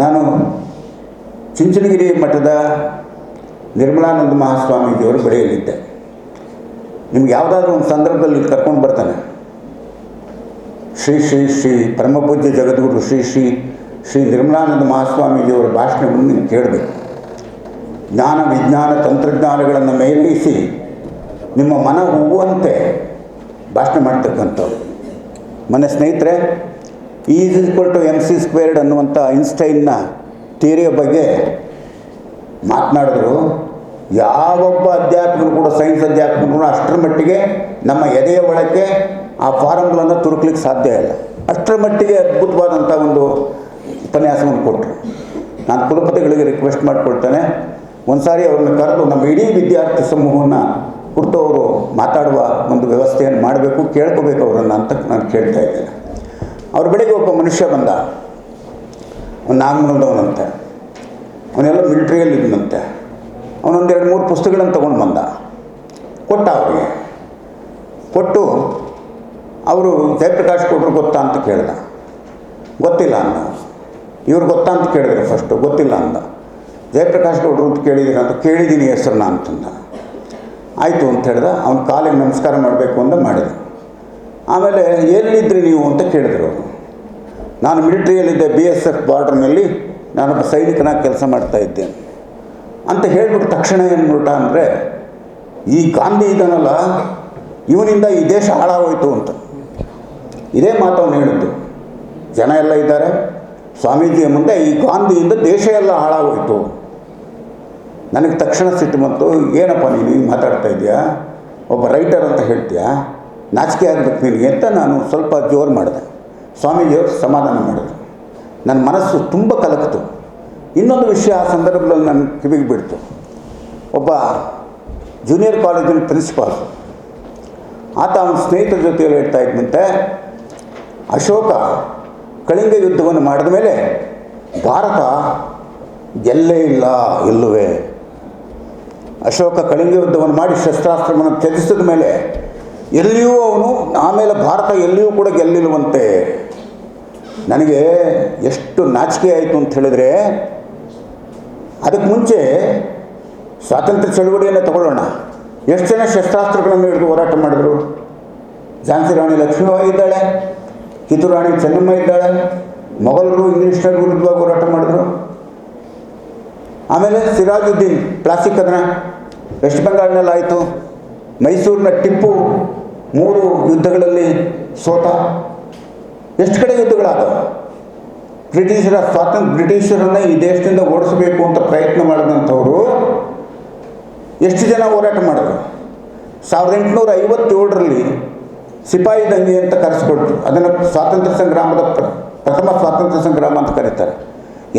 ನಾನು ಚುಂಚನಗಿರಿ ಮಠದ ನಿರ್ಮಲಾನಂದ ಮಹಾಸ್ವಾಮೀಜಿಯವರು ಬಳಿಯಲ್ಲಿದ್ದೆ. ನಿಮ್ಗೆ ಯಾವುದಾದ್ರೂ ಒಂದು ಸಂದರ್ಭದಲ್ಲಿ ಕರ್ಕೊಂಡು ಬರ್ತಾನೆ. ಶ್ರೀ ಶ್ರೀ ಶ್ರೀ ಪರಮಪೂಜ್ಯ ಜಗದ್ಗುರು ಶ್ರೀ ಶ್ರೀ ಶ್ರೀ ನಿರ್ಮಲಾನಂದ ಮಹಾಸ್ವಾಮೀಜಿಯವರ ಭಾಷಣವನ್ನು ನೀವು ಕೇಳಬೇಕು. ಜ್ಞಾನ ವಿಜ್ಞಾನ ತಂತ್ರಜ್ಞಾನಗಳನ್ನು ಮೇಲೈಸಿ ನಿಮ್ಮ ಮನ ಹೂವಂತೆ ಭಾಷಣ ಮಾಡ್ತಕ್ಕಂಥವ್ರು. ಮನೆ ಸ್ನೇಹಿತರೆ, E=mc² ಅನ್ನುವಂಥ ಐನ್ಸ್ಟೈನ್ನ ಥಿಯರಿಯ ಬಗ್ಗೆ ಮಾತನಾಡಿದ್ರು. ಯಾವೊಬ್ಬ ಅಧ್ಯಾತ್ಮರು ಕೂಡ, ಸೈನ್ಸ್ ಅಧ್ಯಾತ್ಮರು ಅಷ್ಟರ ಮಟ್ಟಿಗೆ ನಮ್ಮ ಎದೆಯ ಒಳಕ್ಕೆ ಆ ಫಾರ್ಮುಲನ್ನು ತುರುಕ್ಲಿಕ್ಕೆ ಸಾಧ್ಯ ಇಲ್ಲ. ಅಷ್ಟರ ಮಟ್ಟಿಗೆ ಅದ್ಭುತವಾದಂಥ ಒಂದು ಉಪನ್ಯಾಸವನ್ನು ಕೊಟ್ಟರು. ನಾನು ಕುಲಪತಿಗಳಿಗೆ ರಿಕ್ವೆಸ್ಟ್ ಮಾಡಿಕೊಳ್ತೇನೆ, ಒಂದು ಸಾರಿ ಅವ್ರನ್ನ ಕರೆದು ನಮ್ಮ ಇಡೀ ವಿದ್ಯಾರ್ಥಿ ಸಮೂಹವನ್ನು ಕುರಿತು ಅವರು ಮಾತಾಡುವ ಒಂದು ವ್ಯವಸ್ಥೆಯನ್ನು ಮಾಡಬೇಕು, ಕೇಳ್ಕೋಬೇಕು ಅವರನ್ನು ಅಂತ ನಾನು ಕೇಳ್ತಾ ಇದ್ದೇನೆ. ಅವ್ರ ಬಳಿಗೆ ಒಬ್ಬ ಮನುಷ್ಯ ಬಂದ, ಒಂದು ನಾಗಮಂಗಲದವನಂತೆ. ಅವನೆಲ್ಲ ಮಿಲಿಟ್ರಿಯಲ್ಲಿ ಇದ್ದನಂತೆ. ಅವನೊಂದು 2-3 ಪುಸ್ತಕಗಳನ್ನು ತೊಗೊಂಡು ಬಂದ, ಕೊಟ್ಟ ಅವರಿಗೆ. ಕೊಟ್ಟು ಅವರು ಜಯಪ್ರಕಾಶ್ ಕೊಟ್ಟರು ಗೊತ್ತಾ ಅಂತ ಕೇಳ್ದ. ಗೊತ್ತಿಲ್ಲ ಅಂದ. ಇವ್ರು ಗೊತ್ತಾ ಅಂತ ಕೇಳಿದ್ರು. ಫಸ್ಟು ಗೊತ್ತಿಲ್ಲ ಅಂದ. ಜಯಪ್ರಕಾಶ್ ಗೌಡರು ಅಂತ ಕೇಳಿದ್ದೀನಿ ಅಂತ. ಕೇಳಿದ್ದೀನಿ ಹೆಸರನ್ನ ಅಂತಂದ. ಆಯಿತು ಅಂತ ಹೇಳ್ದ. ಅವ್ನ ಕಾಲಿಗೆ ನಮಸ್ಕಾರ ಮಾಡಬೇಕು ಅಂತ ಮಾಡಿದ. ಆಮೇಲೆ ಎಲ್ಲಿದ್ರಿ ನೀವು ಅಂತ ಕೇಳಿದ್ರು ಅವರು. ನಾನು ಮಿಲಿಟ್ರಿಯಲ್ಲಿದ್ದೆ, BSF ಬಾರ್ಡ್ರ್ನಲ್ಲಿ ನಾನೊಬ್ಬ ಸೈನಿಕನಾಗಿ ಕೆಲಸ ಮಾಡ್ತಾಯಿದ್ದೇನೆ ಅಂತ ಹೇಳಿಬಿಟ್ಟು ತಕ್ಷಣ ಏನು ನೋಟ ಅಂದರೆ, ಈ ಗಾಂಧಿ ಇದನ್ನಲ್ಲ, ಇವನಿಂದ ಈ ದೇಶ ಹಾಳಾಗೋಯ್ತು ಅಂತ. ಇದೇ ಮಾತು ಅವನು ಹೇಳಿದ್ದು. ಜನ ಎಲ್ಲ ಇದ್ದಾರೆ ಸ್ವಾಮೀಜಿಯ ಮುಂದೆ, ಈ ಗಾಂಧಿಯಿಂದ ದೇಶ ಎಲ್ಲ ಹಾಳಾಗೋಯ್ತು. ನನಗೆ ತಕ್ಷಣ ಸಿಟ್ಟು ಬಂತು. ಏನಪ್ಪ ನೀನು ಮಾತಾಡ್ತಾ ಇದೆಯಾ? ಒಬ್ಬ ರೈಟರ್ ಅಂತ ಹೇಳ್ತೀಯಾ? ನಾಚಿಕೆ ಆಗಬೇಕು ನಿನಗೆ ಅಂತ ನಾನು ಸ್ವಲ್ಪ ಜೋರು ಮಾಡಿದೆ. ಸ್ವಾಮೀಜಿಯವರು ಸಮಾಧಾನ ಮಾಡಿದ್ರು. ನನ್ನ ಮನಸ್ಸು ತುಂಬ ಕಲಕಿತು. ಇನ್ನೊಂದು ವಿಷಯ ಆ ಸಂದರ್ಭದಲ್ಲಿ ನನ್ನ ಕಿವಿಗೆ ಬಿಡ್ತು. ಒಬ್ಬ ಜೂನಿಯರ್ ಕಾಲೇಜಿನ ಪ್ರಿನ್ಸಿಪಾಲ್, ಆತ ಅವನ ಸ್ನೇಹಿತರ ಜೊತೆಯಲ್ಲಿ ಹೇಳ್ತಾ ಇದ್ದಂತೆ, ಅಶೋಕ ಕಳಿಂಗ ಯುದ್ಧವನ್ನು ಮಾಡಿದ ಮೇಲೆ ಭಾರತ ಗೆಲ್ಲೇ ಇಲ್ಲ ಎಲ್ಲುವೆ. ಅಶೋಕ ಕಳಿಂಗ ಯುದ್ಧವನ್ನು ಮಾಡಿ ಶಸ್ತ್ರಾಸ್ತ್ರವನ್ನು ತ್ಯಜಿಸಿದ ಮೇಲೆ ಎಲ್ಲಿಯೂ ಅವನು, ಆಮೇಲೆ ಭಾರತ ಎಲ್ಲಿಯೂ ಕೂಡ ಗೆಲ್ಲಿಲ್ಲವಂತೆ. ನನಗೆ ಎಷ್ಟು ನಾಚಿಕೆ ಆಯಿತು ಅಂತ ಹೇಳಿದರೆ, ಅದಕ್ಕೆ ಮುಂಚೆ ಸ್ವಾತಂತ್ರ್ಯ ಚಳುವಳಿಯನ್ನು ತಗೊಳ್ಳೋಣ. ಎಷ್ಟು ಜನ ಶಸ್ತ್ರಾಸ್ತ್ರಗಳನ್ನು ಹಿಡಿದು ಹೋರಾಟ ಮಾಡಿದ್ರು? ಝಾನ್ಸಿ ರಾಣಿ ಲಕ್ಷ್ಮೀಬಾಯಿ ಇದ್ದಾಳೆ, ಕಿತ್ತೂರು ರಾಣಿ ಚೆನ್ನಮ್ಮ ಇದ್ದಾಳೆ, ಮೊಘಲರು ಇಂಗ್ಲೀಷ್ನರ ವಿರುದ್ಧವಾಗಿ ಹೋರಾಟ ಮಾಡಿದ್ರು. ಆಮೇಲೆ ಸಿರಾಜುದ್ದೀನ್ ಪ್ಲಾಸ್ಟಿಕ್ ಕದನ ವೆಸ್ಟ್ ಬೆಂಗಾಲ್ನಲ್ಲಾಯಿತು. ಮೈಸೂರಿನ ಟಿಪ್ಪು 3 ಯುದ್ಧಗಳಲ್ಲಿ ಸೋತ. ಎಷ್ಟು ಕಡೆ ಯುದ್ಧಗಳಾದವು. ಬ್ರಿಟಿಷರನ್ನು ಈ ದೇಶದಿಂದ ಓಡಿಸಬೇಕು ಅಂತ ಪ್ರಯತ್ನ ಮಾಡಿದಂಥವರು ಎಷ್ಟು ಜನ ಹೋರಾಟ ಮಾಡಿದ್ರು? 1857ರಲ್ಲಿ ಸಿಪಾಯಿ ದಂಗೆ ಅಂತ ಕರೆಸಿಕೊಟ್ರು. ಅದನ್ನು ಸ್ವಾತಂತ್ರ್ಯ ಸಂಗ್ರಾಮದ ಪ್ರಥಮ ಸ್ವಾತಂತ್ರ್ಯ ಸಂಗ್ರಾಮ ಅಂತ ಕರೀತಾರೆ.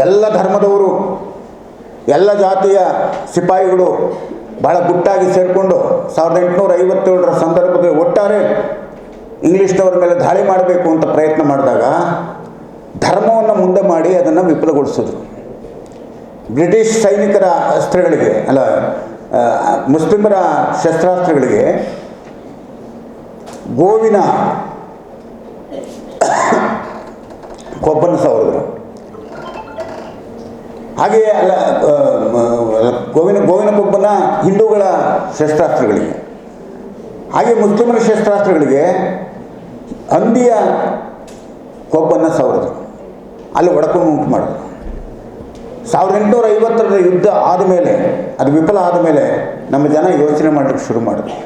ಎಲ್ಲ ಧರ್ಮದವರು, ಎಲ್ಲ ಜಾತಿಯ ಸಿಪಾಯಿಗಳು ಭಾಳ ಗುಟ್ಟಾಗಿ ಸೇರಿಕೊಂಡು 1857ರ ಸಂದರ್ಭದಲ್ಲಿ ಒಟ್ಟಾರೆ ಇಂಗ್ಲೀಷ್ನವ್ರ ಮೇಲೆ ದಾಳಿ ಮಾಡಬೇಕು ಅಂತ ಪ್ರಯತ್ನ ಮಾಡಿದಾಗ ಧರ್ಮವನ್ನು ಮುಂದೆ ಮಾಡಿ ಅದನ್ನು ವಿಫಲಗೊಳಿಸಿದ್ರು. ಬ್ರಿಟಿಷ್ ಸೈನಿಕರ ಅಸ್ತ್ರಗಳಿಗೆ ಮುಸ್ಲಿಮರ ಶಸ್ತ್ರಾಸ್ತ್ರಗಳಿಗೆ ಗೋವಿನ ಕೊಬ್ಬನ್ನು ಸವರಿದ್ರು. ಹಾಗೆಯೇ ಗೋವಿನ ಕೊಬ್ಬನ್ನು ಹಿಂದೂಗಳ ಶಸ್ತ್ರಾಸ್ತ್ರಗಳಿಗೆ, ಹಾಗೆ ಮುಸ್ಲಿಮರ ಶಸ್ತ್ರಾಸ್ತ್ರಗಳಿಗೆ ಹಂದಿಯ ಕೊಬ್ಬನ್ನು ಸವರಿದ್ರು. ಅಲ್ಲಿ ಒಡಕನ್ನು ಉಂಟು ಮಾಡಿದ್ರು. 1850ರ ಯುದ್ಧ ಆದಮೇಲೆ, ಅದು ವಿಫಲ ಆದಮೇಲೆ ನಮ್ಮ ಜನ ಯೋಚನೆ ಮಾಡಲಿಕ್ಕೆ ಶುರು ಮಾಡಿದ್ರು.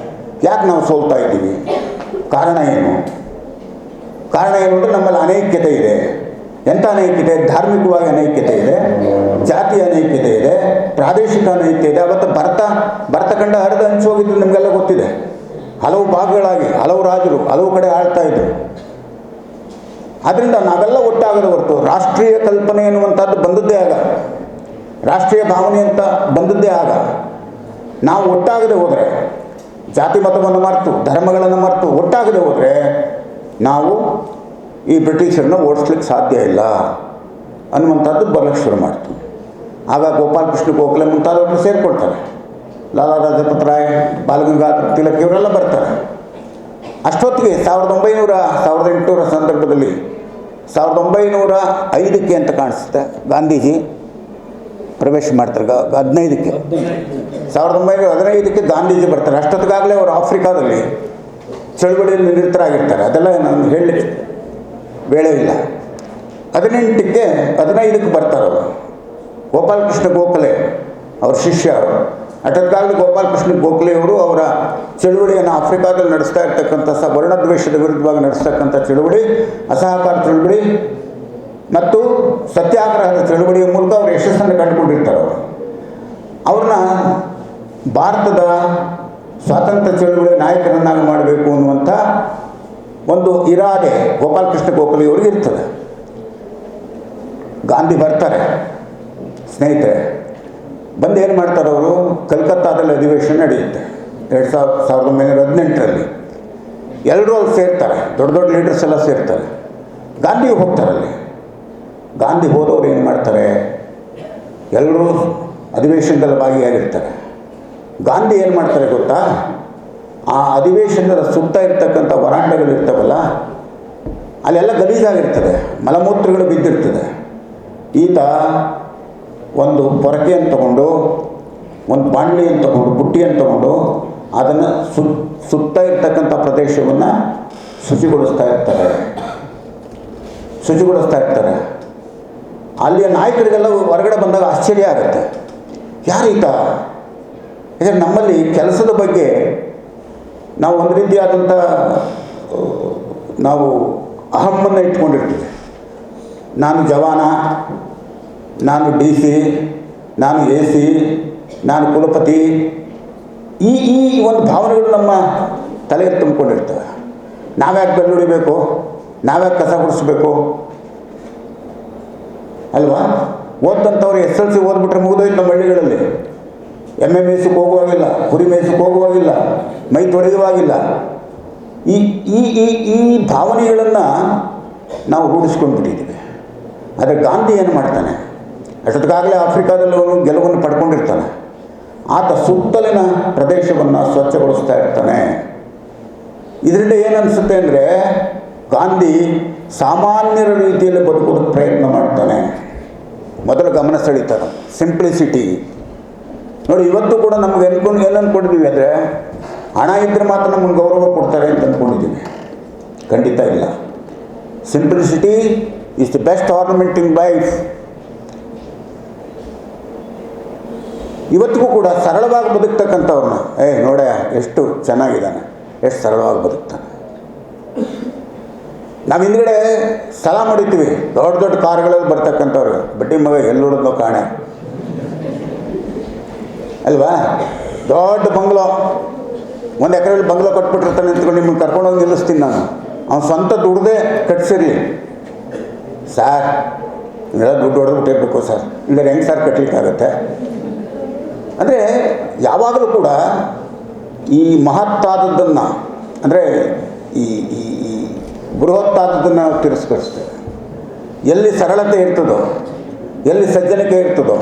ಯಾಕೆ ನಾವು ಸೋಲ್ತಾ ಇದ್ದೀವಿ? ಕಾರಣ ಏನು? ಕಾರಣ ಏನು ಅಂದರೆ, ನಮ್ಮಲ್ಲಿ ಅನೈಕ್ಯತೆ ಇದೆ. ಎಂಥ ಅನೈಕ್ಯತೆ? ಧಾರ್ಮಿಕವಾಗಿ ಅನೈಕ್ಯತೆ ಇದೆ, ಜಾತಿಯ ಅನೈಕ್ಯತೆ ಇದೆ, ಪ್ರಾದೇಶಿಕ ಅನೈಕ್ಯತೆ ಇದೆ. ಅವತ್ತು ಭರತಖಂಡ ಹರಿದು ಹಂಚೋಗಿದ್ದು ನಿಮಗೆಲ್ಲ ಗೊತ್ತಿದೆ. ಹಲವು ಭಾಗಗಳಾಗಿ ಹಲವು ರಾಜರು ಹಲವು ಕಡೆ ಆಳ್ತಾ ಇದ್ದರು. ಆದ್ದರಿಂದ ನಾವೆಲ್ಲ ಒಟ್ಟಾಗದ ಹೊರತು ರಾಷ್ಟ್ರೀಯ ಕಲ್ಪನೆ ಎನ್ನುವಂಥದ್ದು ಬಂದದ್ದೇ ಆಗ, ರಾಷ್ಟ್ರೀಯ ಭಾವನೆ ಅಂತ ಬಂದದ್ದೇ ಆಗ. ನಾವು ಒಟ್ಟಾಗದೆ ಹೋದರೆ, ಜಾತಿ ಮತವನ್ನು ಮರೆತು ಧರ್ಮಗಳನ್ನು ಮರೆತು ಒಟ್ಟಾಗದೆ ಹೋದರೆ ನಾವು ಈ ಬ್ರಿಟಿಷರನ್ನ ಓಡಿಸ್ಲಿಕ್ಕೆ ಸಾಧ್ಯ ಇಲ್ಲ ಅನ್ನುವಂಥದ್ದು ಬರಲಿಕ್ಕೆ ಶುರು ಮಾಡ್ತು. ಆಗ ಗೋಪಾಲಕೃಷ್ಣ ಗೋಖಲೆ ಮುಂತಾದವರು ಸೇರಿಕೊಳ್ತಾರೆ. ಲಾಲಾ ಲಜಪತ್ ರಾಯ್, ಬಾಲಗಂಗಾಧರ ತಿಲಕ್ ಇವರೆಲ್ಲ ಬರ್ತಾರೆ. ಅಷ್ಟೊತ್ತಿಗೆ 1800 ಸಂದರ್ಭದಲ್ಲಿ 1905 ಅಂತ ಕಾಣಿಸುತ್ತೆ ಗಾಂಧೀಜಿ ಪ್ರವೇಶ ಮಾಡ್ತಾರೆ. 15ಕ್ಕೆ 1915 ಗಾಂಧೀಜಿ ಬರ್ತಾರೆ. ಅಷ್ಟೊತ್ತಿಗಾಗಲೇ ಅವರು ಆಫ್ರಿಕಾದಲ್ಲಿ ಚಳುವಳಿಯಲ್ಲಿ ನಿರತರಾಗಿರ್ತಾರೆ. ಅದೆಲ್ಲ ನಾನು ಹೇಳಲಿಕ್ಕೆ ವೇಳೆ ಇಲ್ಲ. 15ಕ್ಕೆ ಬರ್ತಾರೆ ಅವರು. ಗೋಪಾಲಕೃಷ್ಣ ಗೋಖಲೆ ಅವ್ರ ಶಿಷ್ಯ ಅವರು. ಅಷ್ಟೊತ್ತಿಗಾಗಲೇ ಗೋಪಾಲಕೃಷ್ಣ ಗೋಖಲೆ ಅವರು ಅವರ ಚಳುವಳಿಯನ್ನು ಆಫ್ರಿಕಾದಲ್ಲಿ ನಡೆಸ್ತಾ ಇರ್ತಕ್ಕಂಥ ವರ್ಣದ್ವೇಷದ ವಿರುದ್ಧವಾಗಿ ನಡೆಸ್ತಕ್ಕಂಥ ಚಳುವಳಿ, ಅಸಹಕಾರ ಚಳುವಳಿ ಮತ್ತು ಸತ್ಯಾಗ್ರಹದ ಚಳುವಳಿಯ ಮೂಲಕ ಅವರು ಯಶಸ್ಸನ್ನು ಕಂಡುಕೊಂಡಿರ್ತಾರೆ. ಅವ್ರನ್ನ ಭಾರತದ ಸ್ವಾತಂತ್ರ್ಯ ಚಳುವಳಿ ನಾಯಕರನ್ನಾಗಿ ಮಾಡಬೇಕು ಅನ್ನುವಂಥ ಒಂದು ಇರಾದೆ ಗೋಪಾಲಕೃಷ್ಣ ಗೋಖಲೆಯವರಿಗೆ ಇರ್ತದೆ. ಗಾಂಧಿ ಬರ್ತಾರೆ ಸ್ನೇಹಿತರೆ. ಬಂದು ಏನು ಮಾಡ್ತಾರೆ ಅವರು, ಕಲ್ಕತ್ತಾದಲ್ಲಿ ಅಧಿವೇಶನ ನಡೆಯುತ್ತೆ 1918ರಲ್ಲಿ. ಎಲ್ಲರೂ ಅಲ್ಲಿ ಸೇರ್ತಾರೆ, ದೊಡ್ಡ ದೊಡ್ಡ ಲೀಡರ್ಸ್ ಎಲ್ಲ ಸೇರ್ತಾರೆ. ಗಾಂಧಿ ಹೋಗ್ತಾರೆ ಅಲ್ಲಿ. ಗಾಂಧಿ ಹೋದವರು ಏನು ಮಾಡ್ತಾರೆ, ಎಲ್ಲರೂ ಅಧಿವೇಶನದಲ್ಲಿ ಭಾಗಿಯಾಗಿರ್ತಾರೆ. ಗಾಂಧಿ ಏನು ಮಾಡ್ತಾರೆ ಗೊತ್ತಾ, ಆ ಅಧಿವೇಶನದ ಸುತ್ತ ಇರ್ತಕ್ಕಂಥ ವರಾಂಡಗಳಿರ್ತಾವಲ್ಲ, ಅಲ್ಲೆಲ್ಲ ಗಲೀಜಾಗಿರ್ತದೆ, ಮಲಮೂತ್ರಗಳು ಬಿದ್ದಿರ್ತದೆ. ಈತ ಒಂದು ಪೊರಕೆಯನ್ನು ತಗೊಂಡು, ಒಂದು ಬಾಣಲಿಯನ್ನು ತಗೊಂಡು, ಬುಟ್ಟಿಯನ್ನು ತಗೊಂಡು ಅದನ್ನು ಸುತ್ತ ಇರ್ತಕ್ಕಂಥ ಪ್ರದೇಶವನ್ನು ಶುಚಿಗೊಳಿಸ್ತಾ ಇರ್ತಾರೆ. ಅಲ್ಲಿಯ ನಾಯಕರಿಗೆಲ್ಲ ಹೊರಗಡೆ ಬಂದಾಗ ಆಶ್ಚರ್ಯ ಆಗುತ್ತೆ, ಯಾರೀತ? ಯಾಕಂದರೆ ನಮ್ಮಲ್ಲಿ ಕೆಲಸದ ಬಗ್ಗೆ ನಾವು ಒಂದು ರೀತಿಯಾದಂಥ ನಾವು ಅಹಮ್ಮನ್ನು ಇಟ್ಕೊಂಡಿರ್ತೀವಿ. ನಾನು ಜವಾನ, ನಾನು DC, ನಾನು AC, ನಾನು ಕುಲಪತಿ, ಈ ಒಂದು ಭಾವನೆಗಳು ನಮ್ಮ ತಲೆಗೆ ತುಂಬಿಕೊಂಡಿರ್ತವೆ. ನಾವ್ಯಾಕೆ ಬೆನ್ನು ಹೊಡಿಬೇಕು, ನಾವ್ಯಾಕೆ ಕಸ ಗುಡಿಸ್ಬೇಕು ಅಲ್ವಾ? ಓದಂಥವ್ರು SLC ಓದ್ಬಿಟ್ರೆ ಮುಗಿದೋಯ್ತು ನಮ್ಮ ಹಳ್ಳಿಗಳಲ್ಲಿ. ಎಮ್ಮೆ ಮೇಯ್ಸಕ್ಕೆ ಹೋಗುವಾಗಿಲ್ಲ, ಕುರಿ ಮೇಯ್ಸಕ್ಕೆ ಹೋಗುವಾಗಿಲ್ಲ, ಮೈ ತೊಳೆಯುವಾಗಿಲ್ಲ. ಈ ಈ ಈ ಈ ಭಾವನೆಗಳನ್ನು ನಾವು ರೂಢಿಸ್ಕೊಂಡ್ಬಿಟ್ಟಿದ್ದೀವಿ. ಆದರೆ ಗಾಂಧಿ ಏನು ಮಾಡ್ತಾನೆ, ಅಷ್ಟೊತ್ತಿಗಾಗಲೇ ಆಫ್ರಿಕಾದಲ್ಲಿ ಅವನು ಗೆಲುವನ್ನು ಪಡ್ಕೊಂಡಿರ್ತಾನೆ. ಆತ ಸುತ್ತಲಿನ ಪ್ರದೇಶವನ್ನು ಸ್ವಚ್ಛಗೊಳಿಸ್ತಾ ಇರ್ತಾನೆ. ಇದರಿಂದ ಏನನ್ನಿಸುತ್ತೆ ಅಂದರೆ, ಗಾಂಧಿ ಸಾಮಾನ್ಯರ ರೀತಿಯಲ್ಲಿ ಬದುಕೋದಕ್ಕೆ ಪ್ರಯತ್ನ ಮಾಡ್ತಾನೆ. ಮೊದಲು ಗಮನ ಸೆಳೀತಾರೆ ಸಿಂಪ್ಲಿಸಿಟಿ. ನೋಡಿ, ಇವತ್ತು ಕೂಡ ನಮ್ಗೆ ಏನು ಅಂದ್ಕೊಂಡಿದ್ದೀವಿ ಅಂದರೆ, ಹಣ ಇದ್ದರೆ ಮಾತ್ರ ನಮಗೆ ಗೌರವ ಕೊಡ್ತಾರೆ ಅಂತ ಅಂದ್ಕೊಂಡಿದ್ದೀವಿ. ಖಂಡಿತ ಇಲ್ಲ. Simplicity is the best ornament in life. ಇವತ್ತಿಗೂ ಕೂಡ ಸರಳವಾಗಿ ಬದುಕ್ತಕ್ಕಂಥವ್ರನ್ನ, ನೋಡ ಎಷ್ಟು ಚೆನ್ನಾಗಿದ್ದಾನೆ, ಎಷ್ಟು ಸರಳವಾಗಿ ಬದುಕ್ತಾನೆ. ನಾವು ಹಿಂದ್ಗಡೆ ಸಲಾ ಮಾಡಿರ್ತೀವಿ ದೊಡ್ಡ ದೊಡ್ಡ ಕಾರುಗಳಲ್ಲಿ ಬರ್ತಕ್ಕಂಥವ್ರಿಗೆ, ಬಡ್ಡಿ ಮಗ ಎಲ್ಲಿ ನೋಡೋದು ಕಾಣೆ ಅಲ್ವಾ? ದೊಡ್ಡ ಬಂಗ್ಲೋ, 1 ಎಕರೆಯಲ್ಲಿ ಬಂಗ್ಲೋ ಕಟ್ಬಿಟ್ಟಿರ್ತಾನೆ ನಿಂತ್ಕೊಂಡು ನಿಮ್ಮನ್ನು ಕರ್ಕೊಂಡೋಗಿ ನಿಲ್ಲಿಸ್ತೀನಿ ನಾನು. ಅವ್ನು ಸ್ವಂತ ದುಡ್ದೇ ಕಟ್ಸಿರಲಿ ಸರ್, ನೀವೆಲ್ಲ ದುಡ್ಡು ಹೊಡೆದ್ಬಿಟ್ಟಿರ್ಬೇಕು ಸರ್, ಇಲ್ಲ ಹೆಂಗೆ ಸರ್ ಕಟ್ಟಲಿಕ್ಕಾಗತ್ತೆ? ಅಂದರೆ ಯಾವಾಗಲೂ ಕೂಡ ಈ ಮಹತ್ತಾದದ್ದನ್ನು, ಅಂದರೆ ಈ ಈ ಈ ಬೃಹತ್ತಾದದ್ದನ್ನು ತಿರಸ್ಕರಿಸ್ತೇವೆ. ಎಲ್ಲಿ ಸರಳತೆ ಇರ್ತದೋ, ಎಲ್ಲಿ ಸಜ್ಜನಿಕೆ ಇರ್ತದೋ,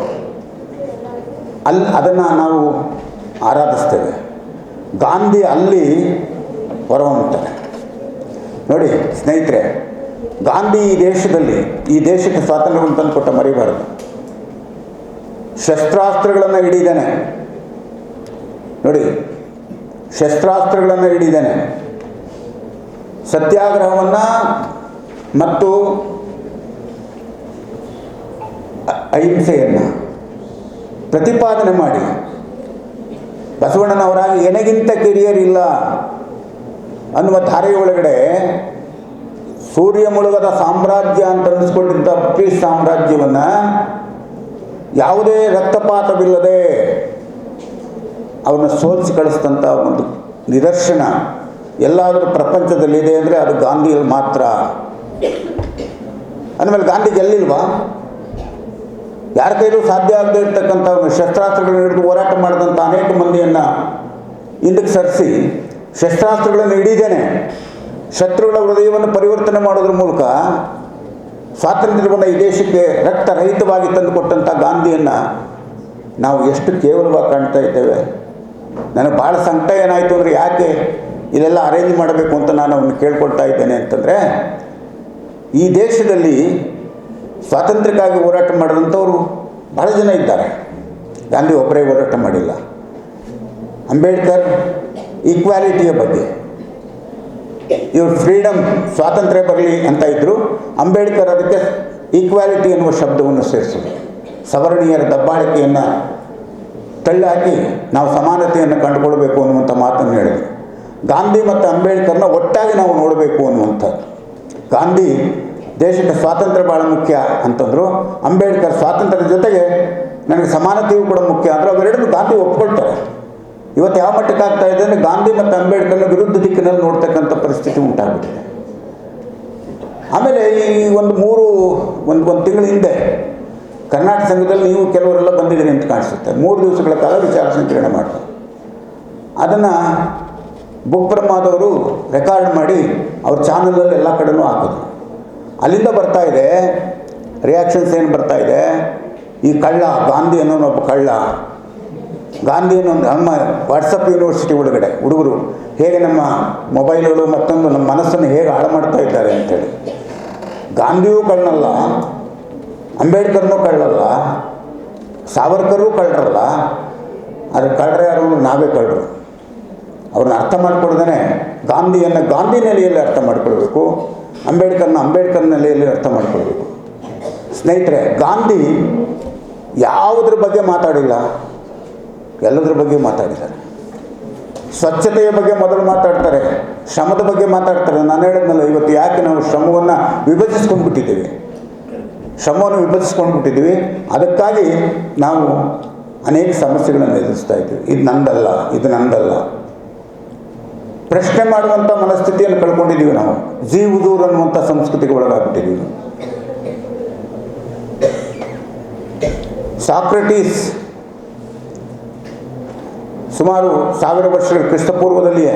ಅದನ್ನು ನಾವು ಆರಾಧಿಸ್ತೇವೆ. ಗಾಂಧಿ ಅಲ್ಲಿ ಹೊರಹೊಮ್ಮುತ್ತಾರೆ. ನೋಡಿ ಸ್ನೇಹಿತರೆ, ಗಾಂಧಿ ಈ ದೇಶಕ್ಕೆ ಸ್ವಾತಂತ್ರ್ಯವನ್ನು ತಂದು ಕೊಟ್ಟ ಮರಿಬಾರದು. ಶಸ್ತ್ರಾಸ್ತ್ರಗಳನ್ನು ಹಿಡಿದಾನೆ. ನೋಡಿ, ಶಸ್ತ್ರಾಸ್ತ್ರಗಳನ್ನು ಹಿಡಿದಾನೆ. ಸತ್ಯಾಗ್ರಹವನ್ನು ಮತ್ತು ಅಹಿಂಸೆಯನ್ನು ಪ್ರತಿಪಾದನೆ ಮಾಡಿ, ಬಸವಣ್ಣನವರಾಗಿ ಎನಗಿಂತ ಕಿರಿಯರ್ ಇಲ್ಲ ಅನ್ನುವ ಧಾರೆಯ ಒಳಗಡೆ ಸೂರ್ಯ ಮುಳುಗದ ಸಾಮ್ರಾಜ್ಯ ಅಂತ ಅನ್ನಿಸ್ಕೊಂಡಿದ್ದ ಬ್ರಿಟಿಷ್ ಸಾಮ್ರಾಜ್ಯವನ್ನು ಯಾವುದೇ ರಕ್ತಪಾತವಿಲ್ಲದೆ ಅವನ್ನ ಸೋಲಿಸಿ ಕಳಿಸಿದಂಥ ಒಂದು ನಿದರ್ಶನ ಎಲ್ಲಾದರೂ ಪ್ರಪಂಚದಲ್ಲಿದೆ ಅಂದರೆ ಅದು ಗಾಂಧಿಯಲ್ಲಿ ಮಾತ್ರ. ಅಂದಮೇಲೆ ಗಾಂಧಿ ಗೆಲ್ಲಿಲ್ವಾ? ಯಾರ ಕೈಲೂ ಸಾಧ್ಯ ಆಗದೆ ಇರ್ತಕ್ಕಂಥ ಶಸ್ತ್ರಾಸ್ತ್ರಗಳನ್ನು ಹಿಡಿದು ಹೋರಾಟ ಮಾಡಿದಂಥ ಅನೇಕ ಮಂದಿಯನ್ನು ಹಿಂದಕ್ಕೆ ಸರಿಸಿ ಶಸ್ತ್ರಾಸ್ತ್ರಗಳನ್ನು ಹಿಡಿದೇನೆ ಶತ್ರುಗಳ ಹೃದಯವನ್ನು ಪರಿವರ್ತನೆ ಮಾಡೋದ್ರ ಮೂಲಕ ಸ್ವಾತಂತ್ರ್ಯವನ್ನು ಈ ದೇಶಕ್ಕೆ ರಕ್ತರಹಿತವಾಗಿ ತಂದುಕೊಟ್ಟಂಥ ಗಾಂಧಿಯನ್ನು ನಾವು ಎಷ್ಟು ಕೇವಲವಾಗಿ ಕಾಣ್ತಾ ಇದ್ದೇವೆ. ನನಗೆ ಭಾಳ ಸಂಕಟ ಏನಾಯಿತು ಅಂದರೆ, ಯಾಕೆ ಇದೆಲ್ಲ ಅರೇಂಜ್ ಮಾಡಬೇಕು ಅಂತ ನಾನು ಅವನ್ನ ಕೇಳ್ಕೊಳ್ತಾ ಇದ್ದೇನೆ ಅಂತಂದರೆ, ಈ ದೇಶದಲ್ಲಿ ಸ್ವಾತಂತ್ರ್ಯಕ್ಕಾಗಿ ಹೋರಾಟ ಮಾಡಿದಂಥವರು ಭಾಳ ಜನ ಇದ್ದಾರೆ. ಗಾಂಧಿ ಒಬ್ಬರೇ ಹೋರಾಟ ಮಾಡಿಲ್ಲ. ಅಂಬೇಡ್ಕರ್ ಈಕ್ವಾಲಿಟಿಯ ಬಗ್ಗೆ, ಇವರು ಫ್ರೀಡಮ್, ಸ್ವಾತಂತ್ರ್ಯ ಬರಲಿ ಅಂತ ಇದ್ದರು. ಅಂಬೇಡ್ಕರ್ ಅದಕ್ಕೆ ಈಕ್ವಾಲಿಟಿ ಎನ್ನುವ ಶಬ್ದವನ್ನು ಸೇರಿಸಿದರು. ಸವರ್ಣೀಯರ ದಬ್ಬಾಳಿಕೆಯನ್ನು ತಳ್ಳಾಕಿ ನಾವು ಸಮಾನತೆಯನ್ನು ಕಂಡುಕೊಳ್ಬೇಕು ಅನ್ನುವಂಥ ಮಾತನ್ನು ಹೇಳಿದರು. ಗಾಂಧಿ ಮತ್ತು ಅಂಬೇಡ್ಕರ್ನ ಒಟ್ಟಾಗಿ ನಾವು ನೋಡಬೇಕು ಅನ್ನುವಂಥದ್ದು. ಗಾಂಧಿ ದೇಶಕ್ಕೆ ಸ್ವಾತಂತ್ರ್ಯ ಭಾಳ ಮುಖ್ಯ ಅಂತಂದರು. ಅಂಬೇಡ್ಕರ್ ಸ್ವಾತಂತ್ರ್ಯದ ಜೊತೆಗೆ ನನಗೆ ಸಮಾನತೆಯೂ ಕೂಡ ಮುಖ್ಯ ಅಂದರು. ಅವೆರಡನ್ನೂ ಗಾಂಧಿ ಒಪ್ಕೊಳ್ತಾರೆ. ಇವತ್ತು ಯಾವ ಮಟ್ಟಕ್ಕೆ ಆಗ್ತಾ ಇದೆ ಅಂದರೆ ಗಾಂಧಿ ಮತ್ತು ಅಂಬೇಡ್ಕರ್ನ ವಿರುದ್ಧ ದಿಕ್ಕಿನಲ್ಲಿ ನೋಡ್ತಕ್ಕಂಥ ಪರಿಸ್ಥಿತಿ ಉಂಟಾಗ್ಬಿಟ್ಟಿದೆ. ಆಮೇಲೆ ಈ ಒಂದು ತಿಂಗಳ ಹಿಂದೆ ಕರ್ನಾಟಕ ಸಂಘದಲ್ಲಿ ನೀವು ಕೆಲವರೆಲ್ಲ ಬಂದಿದ್ದೀರಿ ಅಂತ ಕಾಣಿಸುತ್ತೆ. 3 ದಿವಸಗಳ ಕಾಲ ವಿಚಾರ ಸಂಕಿರಣ ಮಾಡ್ತಾರೆ. ಅದನ್ನು ಬುಕ್ ಬ್ರಹ್ಮಾದವರು ರೆಕಾರ್ಡ್ ಮಾಡಿ ಅವ್ರ ಚಾನಲಲ್ಲಿ ಎಲ್ಲ ಕಡೆನೂ ಹಾಕಿದ್ರು. ಅಲ್ಲಿಂದ ಬರ್ತಾ ಇದೆ ರಿಯಾಕ್ಷನ್ಸ್ ಏನು ಬರ್ತಾ ಇದೆ, ಈ ಕಳ್ಳ ಗಾಂಧಿ ಅನ್ನೋನೊಬ್ಬ ಕಳ್ಳ, ಗಾಂಧಿ ಅನ್ನೋ ನಮ್ಮ ವಾಟ್ಸಪ್ ಯೂನಿವರ್ಸಿಟಿ ಒಳಗಡೆ ಹುಡುಗರು ಹೇಗೆ ನಮ್ಮ ಮೊಬೈಲ್ಗಳು ಮತ್ತೊಂದು ನಮ್ಮ ಮನಸ್ಸನ್ನು ಹೇಗೆ ಹಾಳು ಮಾಡ್ತಾ ಇದ್ದಾರೆ ಅಂಥೇಳಿ. ಗಾಂಧಿಯೂ ಕಳ್ಳನಲ್ಲ, ಅಂಬೇಡ್ಕರ್ನೂ ಕಳ್ಳಲ್ಲ, ಸಾವರ್ಕರೂ ಕಳ್ಳರಲ್ಲ. ಆದರೆ ಕಳ್ಳರೆ ಯಾರು? ನಾವೇ ಕಳ್ಳರು. ಅವ್ರನ್ನ ಅರ್ಥ ಮಾಡ್ಕೊಳ್ದೇ ಗಾಂಧಿಯನ್ನು ಗಾಂಧಿ ನೆಲೆಯಲ್ಲಿ ಅರ್ಥ ಮಾಡ್ಕೊಳ್ಬೇಕು, ಅಂಬೇಡ್ಕರ್ನ ಅಂಬೇಡ್ಕರ್ ನೆಲೆಯಲ್ಲಿ ಅರ್ಥ ಮಾಡ್ಕೊಳ್ಬೇಕು. ಸ್ನೇಹಿತರೆ, ಗಾಂಧಿ ಯಾವುದ್ರ ಬಗ್ಗೆ ಮಾತಾಡಿಲ್ಲ, ಎಲ್ಲದ್ರ ಬಗ್ಗೆ ಮಾತಾಡಿದ್ದಾರೆ. ಸ್ವಚ್ಛತೆಯ ಬಗ್ಗೆ ಮೊದಲು ಮಾತಾಡ್ತಾರೆ, ಶ್ರಮದ ಬಗ್ಗೆ ಮಾತಾಡ್ತಾರೆ. ನಾನು ಹೇಳಿದ್ನಲ್ಲ, ಇವತ್ತು ಯಾಕೆ ನಾವು ಶ್ರಮವನ್ನು ವಿಭಜಿಸ್ಕೊಂಡ್ಬಿಟ್ಟಿದ್ದೀವಿ, ಅದಕ್ಕಾಗಿ ನಾವು ಅನೇಕ ಸಮಸ್ಯೆಗಳನ್ನು ಎದುರಿಸ್ತಾ ಇದ್ದೀವಿ. ಇದು ನಂದಲ್ಲ. ಪ್ರಶ್ನೆ ಮಾಡುವಂಥ ಮನಸ್ಥಿತಿಯನ್ನು ಕಳ್ಕೊಂಡಿದ್ದೀವಿ ನಾವು. ಜೀವುದೂರ್ ಅನ್ನುವಂಥ ಸಂಸ್ಕೃತಿಗೆ ಒಳಗಾಗ್ಬಿಟ್ಟಿದ್ದೀವಿ. ಸಾಕ್ರೆಟೀಸ್ ಸುಮಾರು 1000 ವರ್ಷಗಳ ಕ್ರಿಸ್ತಪೂರ್ವದಲ್ಲಿಯೇ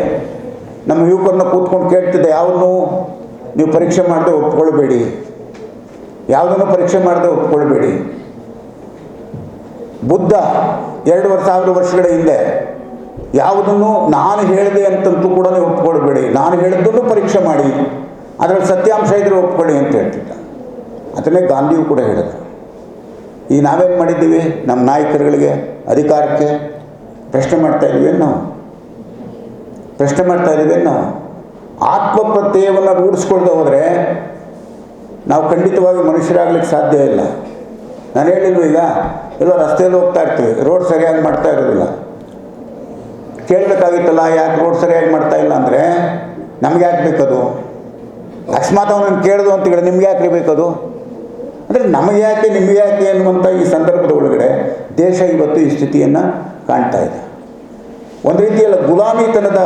ನಮ್ಮ ಯುವಕರನ್ನ ಕೂತ್ಕೊಂಡು ಕೇಳ್ತಿದ್ದೆ, ಯಾವುದನ್ನು ನೀವು ಪರೀಕ್ಷೆ ಮಾಡದೆ ಒಪ್ಕೊಳ್ಬೇಡಿ, ಯಾವುದನ್ನು ಪರೀಕ್ಷೆ ಮಾಡದೆ ಒಪ್ಕೊಳ್ಬೇಡಿ. ಬುದ್ಧ 2,000 ವರ್ಷಗಳ ಹಿಂದೆ ಯಾವುದನ್ನು ನಾನು ಹೇಳಿದೆ ಅಂತಂತೂ ಕೂಡ ನೀವು ಒಪ್ಕೊಳ್ಬೇಡಿ, ನಾನು ಹೇಳಿದ್ದನ್ನು ಪರೀಕ್ಷೆ ಮಾಡಿ, ಅದರಲ್ಲಿ ಸತ್ಯಾಂಶ ಇದ್ದರೆ ಒಪ್ಕೊಳ್ಳಿ ಅಂತ ಹೇಳ್ತಿದ್ದ. ಅದನ್ನೇ ಗಾಂಧಿಯೂ ಕೂಡ ಹೇಳಿದರು. ಈ ನಾವೇನು ಮಾಡಿದ್ದೀವಿ, ನಮ್ಮ ನಾಯಕರುಗಳಿಗೆ, ಅಧಿಕಾರಕ್ಕೆ ಪ್ರಶ್ನೆ ಮಾಡ್ತಾ ಇದ್ದೀವಿ ನಾವು. ಆತ್ಮಪ್ರತ್ಯಯವನ್ನು ರೂಢಿಸ್ಕೊಳ್ದೆ ಹೋದರೆ ನಾವು ಖಂಡಿತವಾಗಿ ಮನುಷ್ಯರಾಗಲಿಕ್ಕೆ ಸಾಧ್ಯ ಇಲ್ಲ. ನಾನು ಹೇಳಿಲ್ವ, ಈಗ ಎಲ್ಲೋ ರಸ್ತೆಯಲ್ಲಿ ಹೋಗ್ತಾ ಇರ್ತೀವಿ, ರೋಡ್ ಸರಿಯಾಗಿ ಮಾಡ್ತಾ ಇರೋದಿಲ್ಲ. ಕೇಳಬೇಕಾಗಿತ್ತಲ್ಲ, ಯಾಕೆ ರೋಡ್ ಸರಿಯಾಗಿ ಮಾಡ್ತಾ ಇಲ್ಲ ಅಂದರೆ ನಮ್ಗೆ ಯಾಕೆ ಬೇಕದು? ಅಕಸ್ಮಾತ್ ಅವನನ್ನು ಕೇಳಿದು ಅಂತ ಹೇಳಿ ನಿಮ್ಗೆ ಯಾಕೆ ಬೇಕದು? ಅಂದರೆ ನಮಗೆ ಯಾಕೆ ನಿಮಗೆ ಯಾಕೆ ಅನ್ನುವಂಥ ಈ ಸಂದರ್ಭದ ಒಳಗಡೆ ದೇಶ ಇವತ್ತು ಈ ಸ್ಥಿತಿಯನ್ನು ಕಾಣ್ತಾ ಇದೆ. ಒಂದು ರೀತಿಯಲ್ಲಿ ಗುಲಾಮಿತನದ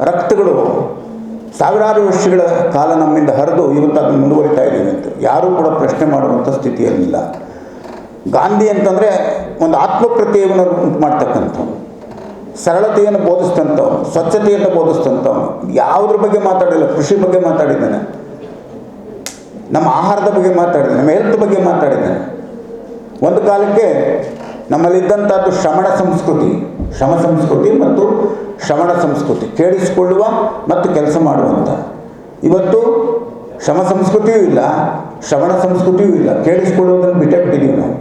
ರಕ್ತಗಳು ಸಾವಿರಾರು ವರ್ಷಗಳ ಕಾಲ ನಮ್ಮಿಂದ ಹರಿದು ಇವತ್ತು ಅದನ್ನು ಮುಂದುವರಿತಾ ಇದ್ದೀವಿ ಅಂತ ಯಾರೂ ಕೂಡ ಪ್ರಶ್ನೆ ಮಾಡುವಂಥ ಸ್ಥಿತಿಯಲ್ಲಿಲ್ಲ. ಗಾಂಧಿ ಅಂತಂದರೆ ಒಂದು ಆತ್ಮಪ್ರತ್ಯಯವನ್ನು ಉಂಟು ಮಾಡ್ತಕ್ಕಂಥವ್ನು, ಸರಳತೆಯನ್ನು ಬೋಧಿಸ್ತಂಥವ್ನು, ಸ್ವಚ್ಛತೆಯನ್ನು ಬೋಧಿಸ್ತಂಥವ್ನು. ಯಾವುದ್ರ ಬಗ್ಗೆ ಮಾತಾಡಿಲ್ಲ, ಕೃಷಿ ಬಗ್ಗೆ ಮಾತಾಡಿದ್ದಾನೆ, ನಮ್ಮ ಆಹಾರದ ಬಗ್ಗೆ ಮಾತಾಡಿದ್ದಾನೆ, ನಮ್ಮ ಹೆಲ್ತ್ ಬಗ್ಗೆ ಮಾತಾಡಿದ್ದಾನೆ. ಒಂದು ಕಾಲಕ್ಕೆ ನಮ್ಮಲ್ಲಿದ್ದಂಥದ್ದು ಶ್ರಮ ಸಂಸ್ಕೃತಿ ಮತ್ತು ಶ್ರವಣ ಸಂಸ್ಕೃತಿ, ಕೇಳಿಸಿಕೊಳ್ಳುವ ಮತ್ತು ಕೆಲಸ ಮಾಡುವಂಥ. ಇವತ್ತು ಶ್ರಮ ಸಂಸ್ಕೃತಿಯೂ ಇಲ್ಲ, ಶ್ರವಣ ಸಂಸ್ಕೃತಿಯೂ ಇಲ್ಲ, ಕೇಳಿಸಿಕೊಳ್ಳುವುದನ್ನು ಬಿಟ್ಟಿದ್ದೀವಿ ನಾವು.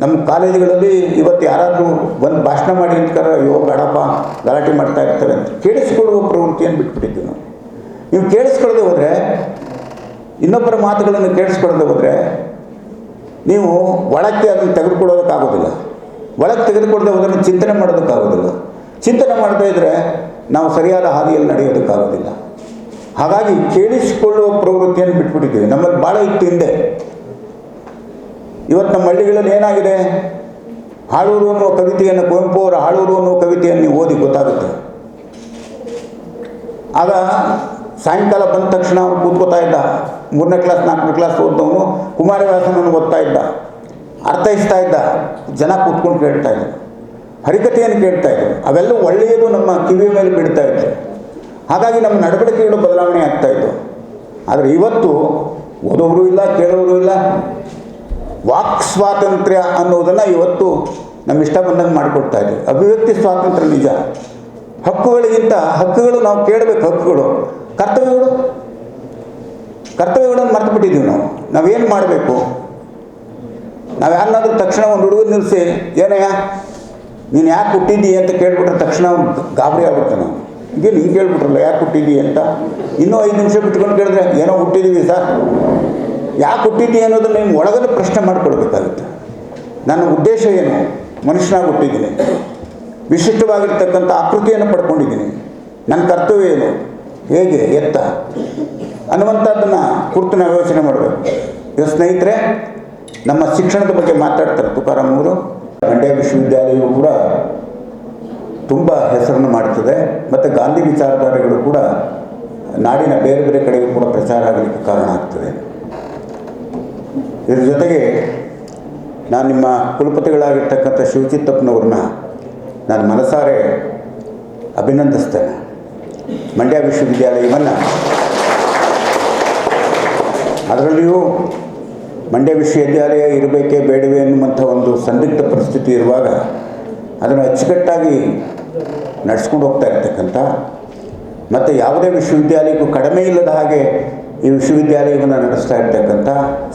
ನಮ್ಮ ಕಾಲೇಜುಗಳಲ್ಲಿ ಇವತ್ತು ಯಾರಾದರೂ ಒಂದು ಭಾಷಣ ಮಾಡಿ ಅಂತಾರೆ, ಅಯ್ಯೋ ಬೇಡಪ್ಪ ಗಲಾಟೆ ಮಾಡ್ತಾ ಇರ್ತಾರೆ ಅಂತ. ಕೇಳಿಸಿಕೊಳ್ಳುವ ಪ್ರವೃತ್ತಿಯನ್ನು ಬಿಟ್ಬಿಟ್ಟಿದ್ದೀವಿ ನಾವು. ನೀವು ಕೇಳಿಸ್ಕೊಳ್ಳದೆ ಹೋದರೆ, ಇನ್ನೊಬ್ಬರ ಮಾತುಗಳನ್ನು ಕೇಳಿಸ್ಕೊಳ್ಳದೆ ಹೋದರೆ ನೀವು ಒಳಕ್ಕೆ ಅದನ್ನು ತೆಗೆದುಕೊಳ್ಳೋದಕ್ಕಾಗೋದಿಲ್ಲ. ಒಳಗೆ ತೆಗೆದುಕೊಳ್ಳದೆ ಹೋದರೆ ಚಿಂತನೆ ಮಾಡೋದಕ್ಕಾಗೋದಿಲ್ಲ. ಚಿಂತನೆ ಮಾಡ್ತಾ ಇದ್ದರೆ ನಾವು ಸರಿಯಾದ ಹಾದಿಯಲ್ಲಿ ನಡೆಯೋದಕ್ಕಾಗೋದಿಲ್ಲ. ಹಾಗಾಗಿ ಕೇಳಿಸಿಕೊಳ್ಳುವ ಪ್ರವೃತ್ತಿಯನ್ನು ಬಿಟ್ಬಿಟ್ಟಿದ್ದೀವಿ. ನಮ್ಮಲ್ಲಿ ಭಾಳ ಇತ್ತು ಹಿಂದೆ. ಇವತ್ತು ನಮ್ಮ ಹಳ್ಳಿಗಳಲ್ಲಿ ಏನಾಗಿದೆ, ಹಾಳೂರು ಅನ್ನುವ ಕವಿತೆಯನ್ನು, ಕುವೆಂಪು ಅವರ ಹಾಳೂರು ಅನ್ನುವ ಕವಿತೆಯನ್ನು ನೀವು ಓದಿ ಗೊತ್ತಾಗುತ್ತೆ. ಆಗ ಸಾಯಂಕಾಲ ಬಂದ ತಕ್ಷಣ ಅವನು ಕೂತ್ಕೋತಾ ಇದ್ದ, 3ನೇ ಕ್ಲಾಸ್ 4ನೇ ಕ್ಲಾಸ್ ಓದ್ದವನು ಕುಮಾರವ್ಯಾಸನನ್ನು ಓದ್ತಾ ಇದ್ದ, ಅರ್ಥೈಸ್ತಾ ಇದ್ದ, ಜನ ಕೂತ್ಕೊಂಡು ಕೇಳ್ತಾ ಇದ್ದರು, ಹರಿಕತೆಯನ್ನು ಕೇಳ್ತಾ ಇದ್ದರು. ಅವೆಲ್ಲ ಒಳ್ಳೆಯದು ನಮ್ಮ ಕಿವಿಯ ಮೇಲೆ ಬಿಡ್ತಾ ಇತ್ತು. ಹಾಗಾಗಿ ನಮ್ಮ ನಡವಳಿಕೆಗಳು ಬದಲಾವಣೆ ಆಗ್ತಾಯಿತ್ತು. ಆದರೆ ಇವತ್ತು ಓದೋರು ಇಲ್ಲ, ಕೇಳೋರು ಇಲ್ಲ. ವಾಕ್ ಸ್ವಾತಂತ್ರ್ಯ ಅನ್ನೋದನ್ನು ಇವತ್ತು ನಮ್ಮ ಇಷ್ಟ ಬಂದಂಗೆ ಮಾಡಿಕೊಡ್ತಾ ಇದ್ದೀವಿ. ಅಭಿವ್ಯಕ್ತಿ ಸ್ವಾತಂತ್ರ್ಯ ನಿಜ, ಹಕ್ಕುಗಳು ನಾವು ಕೇಳಬೇಕು, ಹಕ್ಕುಗಳು. ಕರ್ತವ್ಯಗಳು ಕರ್ತವ್ಯಗಳನ್ನು ಮರೆತು ಬಿಟ್ಟಿದ್ದೀವಿ ನಾವೇನು ಮಾಡಬೇಕು? ನಾವು ಯಾರನ್ನಾದ್ರೂ ತಕ್ಷಣ ಒಂದು ಹುಡುಗರು ನಿಲ್ಲಿಸಿ ಏನಯ್ಯ ನೀನು ಯಾಕೆ ಹುಟ್ಟಿದ್ದೀಯ ಅಂತ ಕೇಳ್ಬಿಟ್ರೆ ತಕ್ಷಣ ಅವ್ನು ಗಾಬರಿ ಆಗ್ಬಿಡ್ತಾನೆ. ನಾವು ಈಗೇನು ಹಿಂಗೆ ಕೇಳ್ಬಿಟ್ರಲ್ಲ ಯಾಕೆ ಹುಟ್ಟಿದ್ದೀಯ ಅಂತ. ಇನ್ನೂ 5 ನಿಮಿಷ ಬಿಟ್ಕೊಂಡು ಕೇಳಿದ್ರೆ ಏನೋ ಹುಟ್ಟಿದ್ದೀವಿ ಸರ್, ಯಾಕೆ ಹುಟ್ಟಿದ್ದೀಯ ಅನ್ನೋದನ್ನು ನೀವು ಒಳಗಡೆ ಪ್ರಶ್ನೆ ಮಾಡಿಕೊಡ್ಬೇಕಾಗುತ್ತೆ. ನನ್ನ ಉದ್ದೇಶ ಏನು? ಮನುಷ್ಯನಾಗಿ ಹುಟ್ಟಿದ್ದೀನಿ, ವಿಶಿಷ್ಟವಾಗಿರ್ತಕ್ಕಂಥ ಆಕೃತಿಯನ್ನು ಪಡ್ಕೊಂಡಿದ್ದೀನಿ, ನನ್ನ ಕರ್ತವ್ಯ ಏನು, ಹೇಗೆ ಎತ್ತ ಅನ್ನುವಂಥದ್ದನ್ನು ಕುರಿತು ನಾವು ಯೋಚನೆ ಮಾಡಬೇಕು. ಈಗ ಸ್ನೇಹಿತರೆ, ನಮ್ಮ ಶಿಕ್ಷಣದ ಬಗ್ಗೆ ಮಾತಾಡ್ತಾರೆ ತುಕಾರಾಮ್ ಅವರು. ಮಂಡ್ಯ ವಿಶ್ವವಿದ್ಯಾಲಯವು ಕೂಡ ತುಂಬ ಹೆಸರನ್ನು ಮಾಡ್ತದೆ ಮತ್ತು ಗಾಂಧಿ ವಿಚಾರಧಾರೆಗಳು ಕೂಡ ನಾಡಿನ ಬೇರೆ ಬೇರೆ ಕಡೆಗೂ ಕೂಡ ಪ್ರಚಾರ ಆಗಲಿಕ್ಕೆ ಕಾರಣ ಆಗ್ತದೆ. ಇದ್ರ ಜೊತೆಗೆ ನಾನು ನಿಮ್ಮ ಕುಲಪತಿಗಳಾಗಿರ್ತಕ್ಕಂಥ ಶಿವಚಿತ್ತಪ್ಪನವ್ರನ್ನ ನಾನು ಮನಸಾರೆ ಅಭಿನಂದಿಸ್ತೇನೆ. ಮಂಡ್ಯ ವಿಶ್ವವಿದ್ಯಾಲಯವನ್ನು, ಅದರಲ್ಲಿಯೂ ಮಂಡ್ಯ ವಿಶ್ವವಿದ್ಯಾಲಯ ಇರಬೇಕೇ ಬೇಡವೇ ಎನ್ನುವಂಥ ಒಂದು ಸಂದಿಗ್ಧ ಪರಿಸ್ಥಿತಿ ಇರುವಾಗ ಅದನ್ನು ಅಚ್ಚುಕಟ್ಟಾಗಿ ನಡೆಸ್ಕೊಂಡು ಹೋಗ್ತಾ ಇರ್ತಕ್ಕಂಥ ಮತ್ತು ಯಾವುದೇ ವಿಶ್ವವಿದ್ಯಾಲಯಕ್ಕೂ ಕಡಿಮೆ ಇಲ್ಲದ ಹಾಗೆ ಈ ವಿಶ್ವವಿದ್ಯಾಲಯವನ್ನು ನಡೆಸ್ತಾ ಇರ್ತಕ್ಕಂಥ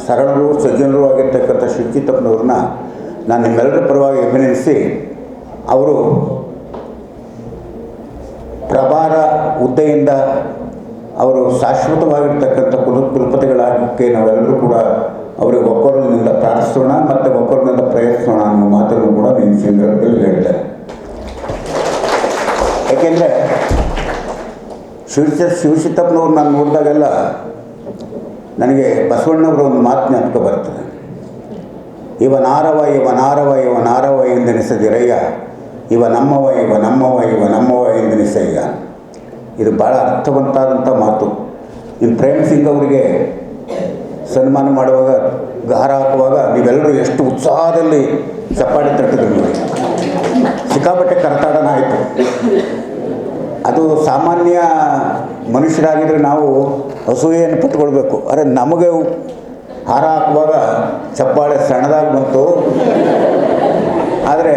ಸರಳರು ಸಜ್ಜನರು ಆಗಿರ್ತಕ್ಕಂಥ ಶಿವಚಿತ್ತಪ್ಪನವ್ರನ್ನ ನಾನು ನಿಮ್ಮೆಲ್ಲರ ಪರವಾಗಿ ಅಭಿನಂದಿಸಿ, ಅವರು ಪ್ರಭಾರ ಹುದ್ದೆಯಿಂದ ಅವರು ಶಾಶ್ವತವಾಗಿರ್ತಕ್ಕಂಥ ಕುಲಪತಿಗಳಾಗಕ್ಕೆ ನಾವೆಲ್ಲರೂ ಕೂಡ ಅವರಿಗೆ ಒಕ್ಕೊರಲಿನಿಂದ ಪ್ರಾರ್ಥಿಸೋಣ ಮತ್ತು ಒಕ್ಕೊರಲಿನಿಂದ ಪ್ರಯತ್ನಿಸೋಣ ಅನ್ನೋ ಮಾತನ್ನು ಕೂಡ ಈ ಸಂದರ್ಭದಲ್ಲಿ ಹೇಳ್ತಾರೆ. ಏಕೆಂದರೆ ಶಿವಚಿತ್ತಪ್ಪನವ್ರು ನಾನು ನೋಡಿದಾಗೆಲ್ಲ ನನಗೆ ಬಸವಣ್ಣವರ ಒಂದು ಮಾತು ಜ್ಞಾಪಕ ಬರ್ತದೆ. ಇವನಾರವ ಇವನಾರವ ಇವನಾರವ ಎಂದೆನಿಸದಿರಯ್ಯ, ಇವ ನಮ್ಮವ ಇವ ನಮ್ಮವ ಇವ ನಮ್ಮವ ಎಂದೆನಿಸಯ್ಯ. ಇದು ಭಾಳ ಅರ್ಥವಂತಾದಂಥ ಮಾತು. ಇನ್ನು ಪ್ರೇಮ್ ಸಿಂಗ್ ಅವರಿಗೆ ಸನ್ಮಾನ ಮಾಡುವಾಗ, ಗಾರ ಹಾಕುವಾಗ ನೀವೆಲ್ಲರೂ ಎಷ್ಟು ಉತ್ಸಾಹದಲ್ಲಿ ಚಪ್ಪಾಳೆ ತಟ್ಟಿದ್ರು ನೋಡಿ. ಸಿಕ್ಕಾಪಟ್ಟೆ ಕರತಾಡನ ಆಯಿತು. ಅದು ಸಾಮಾನ್ಯ ಮನುಷ್ಯರಾಗಿದ್ದರೆ ನಾವು ಅಸೂಯೆಯನ್ನು ಪಟ್ಕೊಳ್ಬೇಕು. ಅರೆ ನಮಗೆ ಹಾರ ಹಾಕುವಾಗ ಚಪ್ಪಾಳೆ ಸಣ್ಣದಾಗಿ ಬಂತು, ಆದರೆ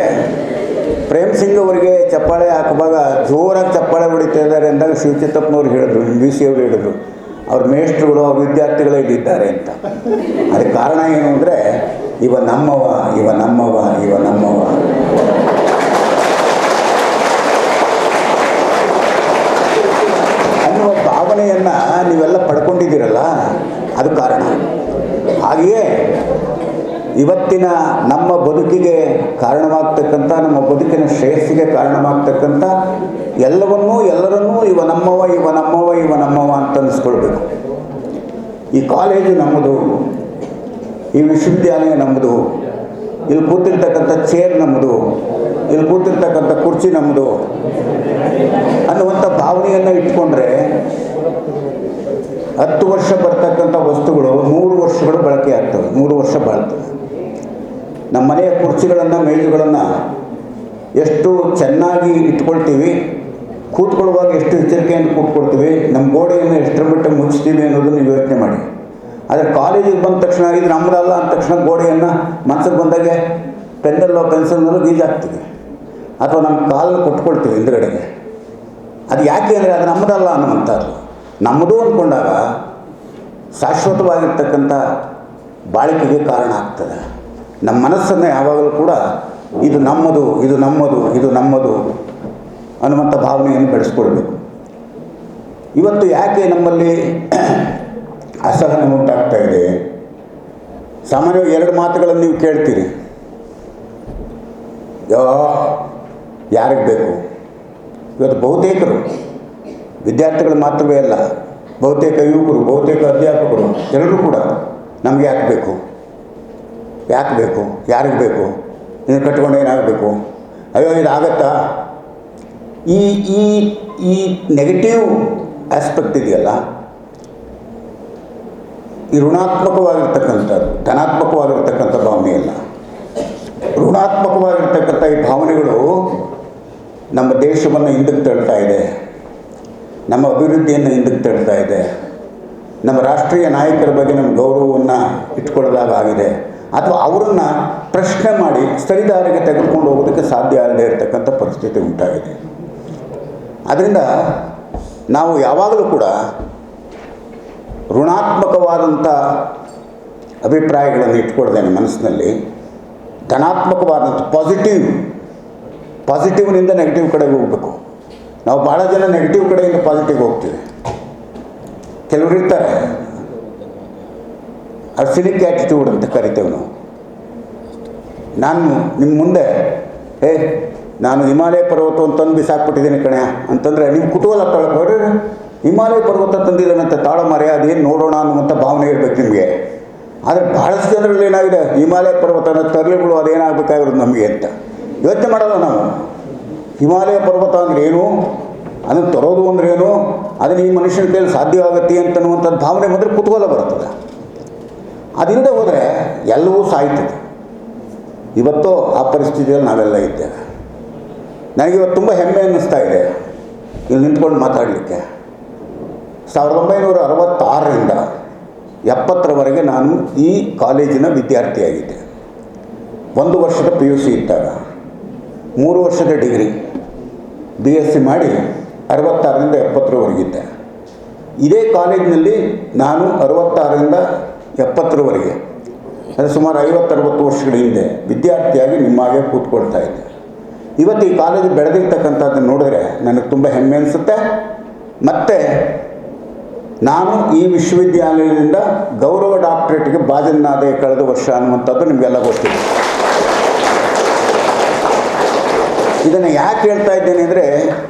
ಪ್ರೇಮ್ ಸಿಂಗ್ ಅವರಿಗೆ ಚಪ್ಪಾಳೆ ಹಾಕುವಾಗ ಜೋರಾಗಿ ಚಪ್ಪಾಳೆ ಹೊಡಿತಾ ಇದ್ದಾರೆ ಅಂದಾಗ ಶಿವಚಿತ್ತಪ್ಪನವ್ರು ಹೇಳಿದ್ರು, ವಿ ಸಿ ಅವರು ಹೇಳಿದ್ರು, ಅವ್ರ ಮೇಷ್ಟ್ರುಗಳು ಅವ್ರ ವಿದ್ಯಾರ್ಥಿಗಳೇ ಇಲ್ಲಿದ್ದಾರೆ ಅಂತ. ಅದಕ್ಕೆ ಕಾರಣ ಏನು ಅಂದರೆ ಇವ ನಮ್ಮವ ಇವ ನಮ್ಮವ ಇವ ನಮ್ಮವ ಅನ್ನುವ ಭಾವನೆಯನ್ನು ನೀವೆಲ್ಲ ಪಡ್ಕೊಂಡಿದ್ದೀರಲ್ಲ, ಅದು ಕಾರಣ. ಹಾಗೆಯೇ ಇವತ್ತಿನ ನಮ್ಮ ಬದುಕಿಗೆ ಕಾರಣವಾಗ್ತಕ್ಕಂಥ, ನಮ್ಮ ಬದುಕಿನ ಶ್ರೇಯಸ್ಸಿಗೆ ಕಾರಣವಾಗ್ತಕ್ಕಂಥ ಎಲ್ಲರನ್ನೂ ಇವ ನಮ್ಮವ ಇವ ನಮ್ಮವ ಇವ ನಮ್ಮವ ಅಂತ ಅನ್ನಿಸ್ಕೊಳ್ಬೇಕು. ಈ ಕಾಲೇಜು ನಮ್ಮದು, ಈ ವಿಶ್ವವಿದ್ಯಾಲಯ ನಮ್ಮದು, ಇಲ್ಲಿ ಕೂತಿರ್ತಕ್ಕಂಥ ಚೇರ್ ನಮ್ಮದು, ಇಲ್ಲಿ ಕೂತಿರ್ತಕ್ಕಂಥ ಕುರ್ಚಿ ನಮ್ಮದು ಅನ್ನುವಂಥ ಭಾವನೆಯನ್ನು ಇಟ್ಕೊಂಡ್ರೆ 10 ವರ್ಷ ಬರ್ತಕ್ಕಂಥ ವಸ್ತುಗಳು 100 ವರ್ಷಗಳು ಬಳಕೆ ಆಗ್ತವೆ, 100 ವರ್ಷ ಬಾಳ್ತವೆ. ನಮ್ಮ ಮನೆಯ ಕುರ್ಚಿಗಳನ್ನು ಮೇಜುಗಳನ್ನು ಎಷ್ಟು ಚೆನ್ನಾಗಿ ಇಟ್ಕೊಳ್ತೀವಿ, ಕೂತ್ಕೊಳ್ಳುವಾಗ ಎಷ್ಟು ಎಚ್ಚರಿಕೆಯನ್ನು ಕೂತ್ಕೊಳ್ತೀವಿ, ನಮ್ಮ ಗೋಡೆಯನ್ನು ಎಷ್ಟರ ಮಟ್ಟ ಮುಚ್ತೀವಿ ಅನ್ನೋದನ್ನು ಯೋಚನೆ ಮಾಡಿ. ಆದರೆ ಕಾಲೇಜಿಗೆ ಬಂದ ತಕ್ಷಣ ಇದು ನಮ್ಮದಲ್ಲ ಅಂದ ತಕ್ಷಣ ಗೋಡೆಯನ್ನು ಮನಸ್ಸಿಗೆ ಬಂದಾಗೆ ಪೆನ್ನಲ್ಲೋ ಪೆನ್ಸಿಲ್ನಲ್ಲೋ ಗೀಜಾಕ್ತೀವಿ, ಅಥವಾ ನಮ್ಮ ಕಾಲನ್ನು ಕೊಟ್ಕೊಳ್ತೀವಿ ಹಿಂದುಗಡೆಗೆ. ಅದು ಯಾಕೆ ಅಂದರೆ ಅದು ನಮ್ಮದಲ್ಲ ಅನ್ನುವಂಥದ್ದು. ನಮ್ಮದು ಅಂದ್ಕೊಂಡಾಗ ಶಾಶ್ವತವಾಗಿರ್ತಕ್ಕಂಥ ಬಾಳಿಕೆಗೆ ಕಾರಣ ಆಗ್ತದೆ. ನಮ್ಮ ಮನಸ್ಸನ್ನು ಯಾವಾಗಲೂ ಕೂಡ ಇದು ನಮ್ಮದು ಇದು ನಮ್ಮದು ಇದು ನಮ್ಮದು ಅನ್ನುವಂಥ ಭಾವನೆಯನ್ನು ಬೆಳೆಸ್ಕೊಳ್ಬೇಕು. ಇವತ್ತು ಯಾಕೆ ನಮ್ಮಲ್ಲಿ ಅಸಹನೆ ಉಂಟಾಗ್ತಾ ಇದೆ? ಸಾಮಾನ್ಯವಾಗಿ 2 ಮಾತುಗಳನ್ನು ನೀವು ಕೇಳ್ತೀರಿ. ಯಾರಿಗೆ ಬೇಕು? ಇವತ್ತು ಬಹುತೇಕರು, ವಿದ್ಯಾರ್ಥಿಗಳು ಮಾತ್ರವೇ ಅಲ್ಲ, ಬಹುತೇಕ ಯುವಕರು, ಬಹುತೇಕ ಅಧ್ಯಾಪಕರು ಎಲ್ಲರೂ ಕೂಡ ನಮಗೆ ಯಾಕೆ ಬೇಕು, ಯಾಕೆ ಬೇಕು, ಯಾರಿಗೆ ಬೇಕು, ಇದನ್ನು ಕಟ್ಕೊಂಡು ಏನಾಗಬೇಕು, ಅಯ್ಯೋ ಇದಾಗತ್ತಾ? ಈ ಈ ಈ ನೆಗೆಟಿವ್ ಆಸ್ಪೆಕ್ಟ್ ಇದೆಯಲ್ಲ, ಈ ಋಣಾತ್ಮಕವಾಗಿರ್ತಕ್ಕಂಥದ್ದು, ಧನಾತ್ಮಕವಾಗಿರ್ತಕ್ಕಂಥ ಭಾವನೆಯಲ್ಲ. ಋಣಾತ್ಮಕವಾಗಿರ್ತಕ್ಕಂಥ ಈ ಭಾವನೆಗಳು ನಮ್ಮ ದೇಶವನ್ನು ಹಿಂದಕ್ಕೆ ತಳ್ತಾ ಇದೆ, ನಮ್ಮ ಅಭಿವೃದ್ಧಿಯನ್ನು ಹಿಂದಕ್ಕೆ ತಳ್ತಾ ಇದೆ, ನಮ್ಮ ರಾಷ್ಟ್ರೀಯ ನಾಯಕರ ಬಗ್ಗೆ ನಮ್ಮ ಗೌರವವನ್ನು ಇಟ್ಕೊಳ್ಳೋದಾಗ ಆಗಿದೆ, ಅಥವಾ ಅವರನ್ನು ಪ್ರಶ್ನೆ ಮಾಡಿ ಸರಿದಾರಿಗೆ ತೆಗೆದುಕೊಂಡು ಹೋಗೋದಕ್ಕೆ ಸಾಧ್ಯ ಆಗದೇ ಇರತಕ್ಕಂಥ ಪರಿಸ್ಥಿತಿ ಉಂಟಾಗಿದೆ. ಅದರಿಂದ ನಾವು ಯಾವಾಗಲೂ ಕೂಡ ಋಣಾತ್ಮಕವಾದಂಥ ಅಭಿಪ್ರಾಯಗಳನ್ನು ಇಟ್ಕೊಳ್ದೇನೆ ಮನಸ್ಸಿನಲ್ಲಿ ಧನಾತ್ಮಕವಾದಂಥ ಪಾಸಿಟಿವ್ನಿಂದ ನೆಗೆಟಿವ್ ಕಡೆಗೆ ಹೋಗಬೇಕು. ನಾವು ಭಾಳ ಜನ ನೆಗೆಟಿವ್ ಕಡೆಯಿಂದ ಪಾಸಿಟಿವ್ ಹೋಗ್ತೀವಿ. ಕೆಲವರು ಇರ್ತಾರೆ, ಸಿನಿಕ್ ಆ್ಯಟಿಟ್ಯೂಡ್ ಅಂತ ಕರಿತೇವೆ ನಾವು. ನಾನು ನಿಮ್ಮ ಮುಂದೆ ನಾನು ಹಿಮಾಲಯ ಪರ್ವತ ತಂದು ಬಿಸಾಕ್ಬಿಟ್ಟಿದ್ದೀನಿ ಕಣೆ ಅಂತಂದರೆ ನೀವು ಕುತೂಹಲ ತಗೊಳ್ರಿ, ಹಿಮಾಲಯ ಪರ್ವತ ತಂದಿದ್ದಾನಂತೆ ತಾಳ ಮರೆ ಅದೇನು ನೋಡೋಣ ಅನ್ನುವಂಥ ಭಾವನೆ ಇರಬೇಕು ನಿಮಗೆ. ಆದರೆ ಭಾಳಷ್ಟು ಜನರಲ್ಲಿ ಏನಾಗಿದೆ, ಹಿಮಾಲಯ ಪರ್ವತನ ತರಲಿಗಳು ಅದೇನಾಗಬೇಕಾಗಿರೋದು ನಮಗೆ ಅಂತ ಯೋಚನೆ ಮಾಡಲ್ಲ ನಾವು. ಹಿಮಾಲಯ ಪರ್ವತ ಅಂದ್ರೆ ಏನು, ಅದನ್ನು ತರೋದು ಅಂದ್ರೇನು, ಅದನ್ನು ಈ ಮನುಷ್ಯನ ಕೈಯಲ್ಲಿ ಸಾಧ್ಯವಾಗತ್ತೆ ಅಂತನ್ನುವಂಥದ್ದು ಭಾವನೆ ಬಂದರೆ ಕುತೂಹಲ ಬರ್ತದೆ. ಅದಿಲ್ಲದೆ ಹೋದರೆ ಎಲ್ಲವೂ ಸಾಯ್ತದೆ. ಇವತ್ತು ಆ ಪರಿಸ್ಥಿತಿಯಲ್ಲಿ ನಾವೆಲ್ಲ ಇದ್ದೇವೆ. ನನಗಿವತ್ತು ತುಂಬ ಹೆಮ್ಮೆ ಅನ್ನಿಸ್ತಾ ಇದೆ ಇಲ್ಲಿ ನಿಂತ್ಕೊಂಡು ಮಾತಾಡಲಿಕ್ಕೆ. 1966ರಿಂದ 70ರವರೆಗೆ ನಾನು ಈ ಕಾಲೇಜಿನ ವಿದ್ಯಾರ್ಥಿಯಾಗಿದ್ದೆ. 1 ವರ್ಷದ PUC ಇದ್ದಾಗ 3 ವರ್ಷದ ಡಿಗ್ರಿ BSc ಮಾಡಿ 66ರಿಂದ 70ರವರೆಗಿದ್ದೆ. ಇದೇ ಕಾಲೇಜಿನಲ್ಲಿ ನಾನು 66ರಿಂದ 70ರವರೆಗೆ ಅಂದರೆ ಸುಮಾರು 50-60 ವರ್ಷಗಳ ಹಿಂದೆ ವಿದ್ಯಾರ್ಥಿಯಾಗಿ ನಿಮ್ಮಾಗೆ ಕೂತ್ಕೊಳ್ತಾ ಇದ್ದೆ. ಇವತ್ತು ಈ ಕಾಲೇಜು ಬೆಳೆದಿರ್ತಕ್ಕಂಥದ್ದನ್ನು ನೋಡಿದ್ರೆ ನನಗೆ ತುಂಬ ಹೆಮ್ಮೆ ಅನಿಸುತ್ತೆ. ಮತ್ತು ನಾನು ಈ ವಿಶ್ವವಿದ್ಯಾಲಯದಿಂದ ಗೌರವ ಡಾಕ್ಟರೇಟ್ಗೆ ಭಾಜನನಾದೆ ಕಳೆದ ವರ್ಷ ಅನ್ನುವಂಥದ್ದು ನಿಮಗೆಲ್ಲ ಗೊತ್ತಿದೆ. ಇದನ್ನು ಯಾಕೆ ಹೇಳ್ತಾ ಇದ್ದೇನೆ ಅಂದರೆ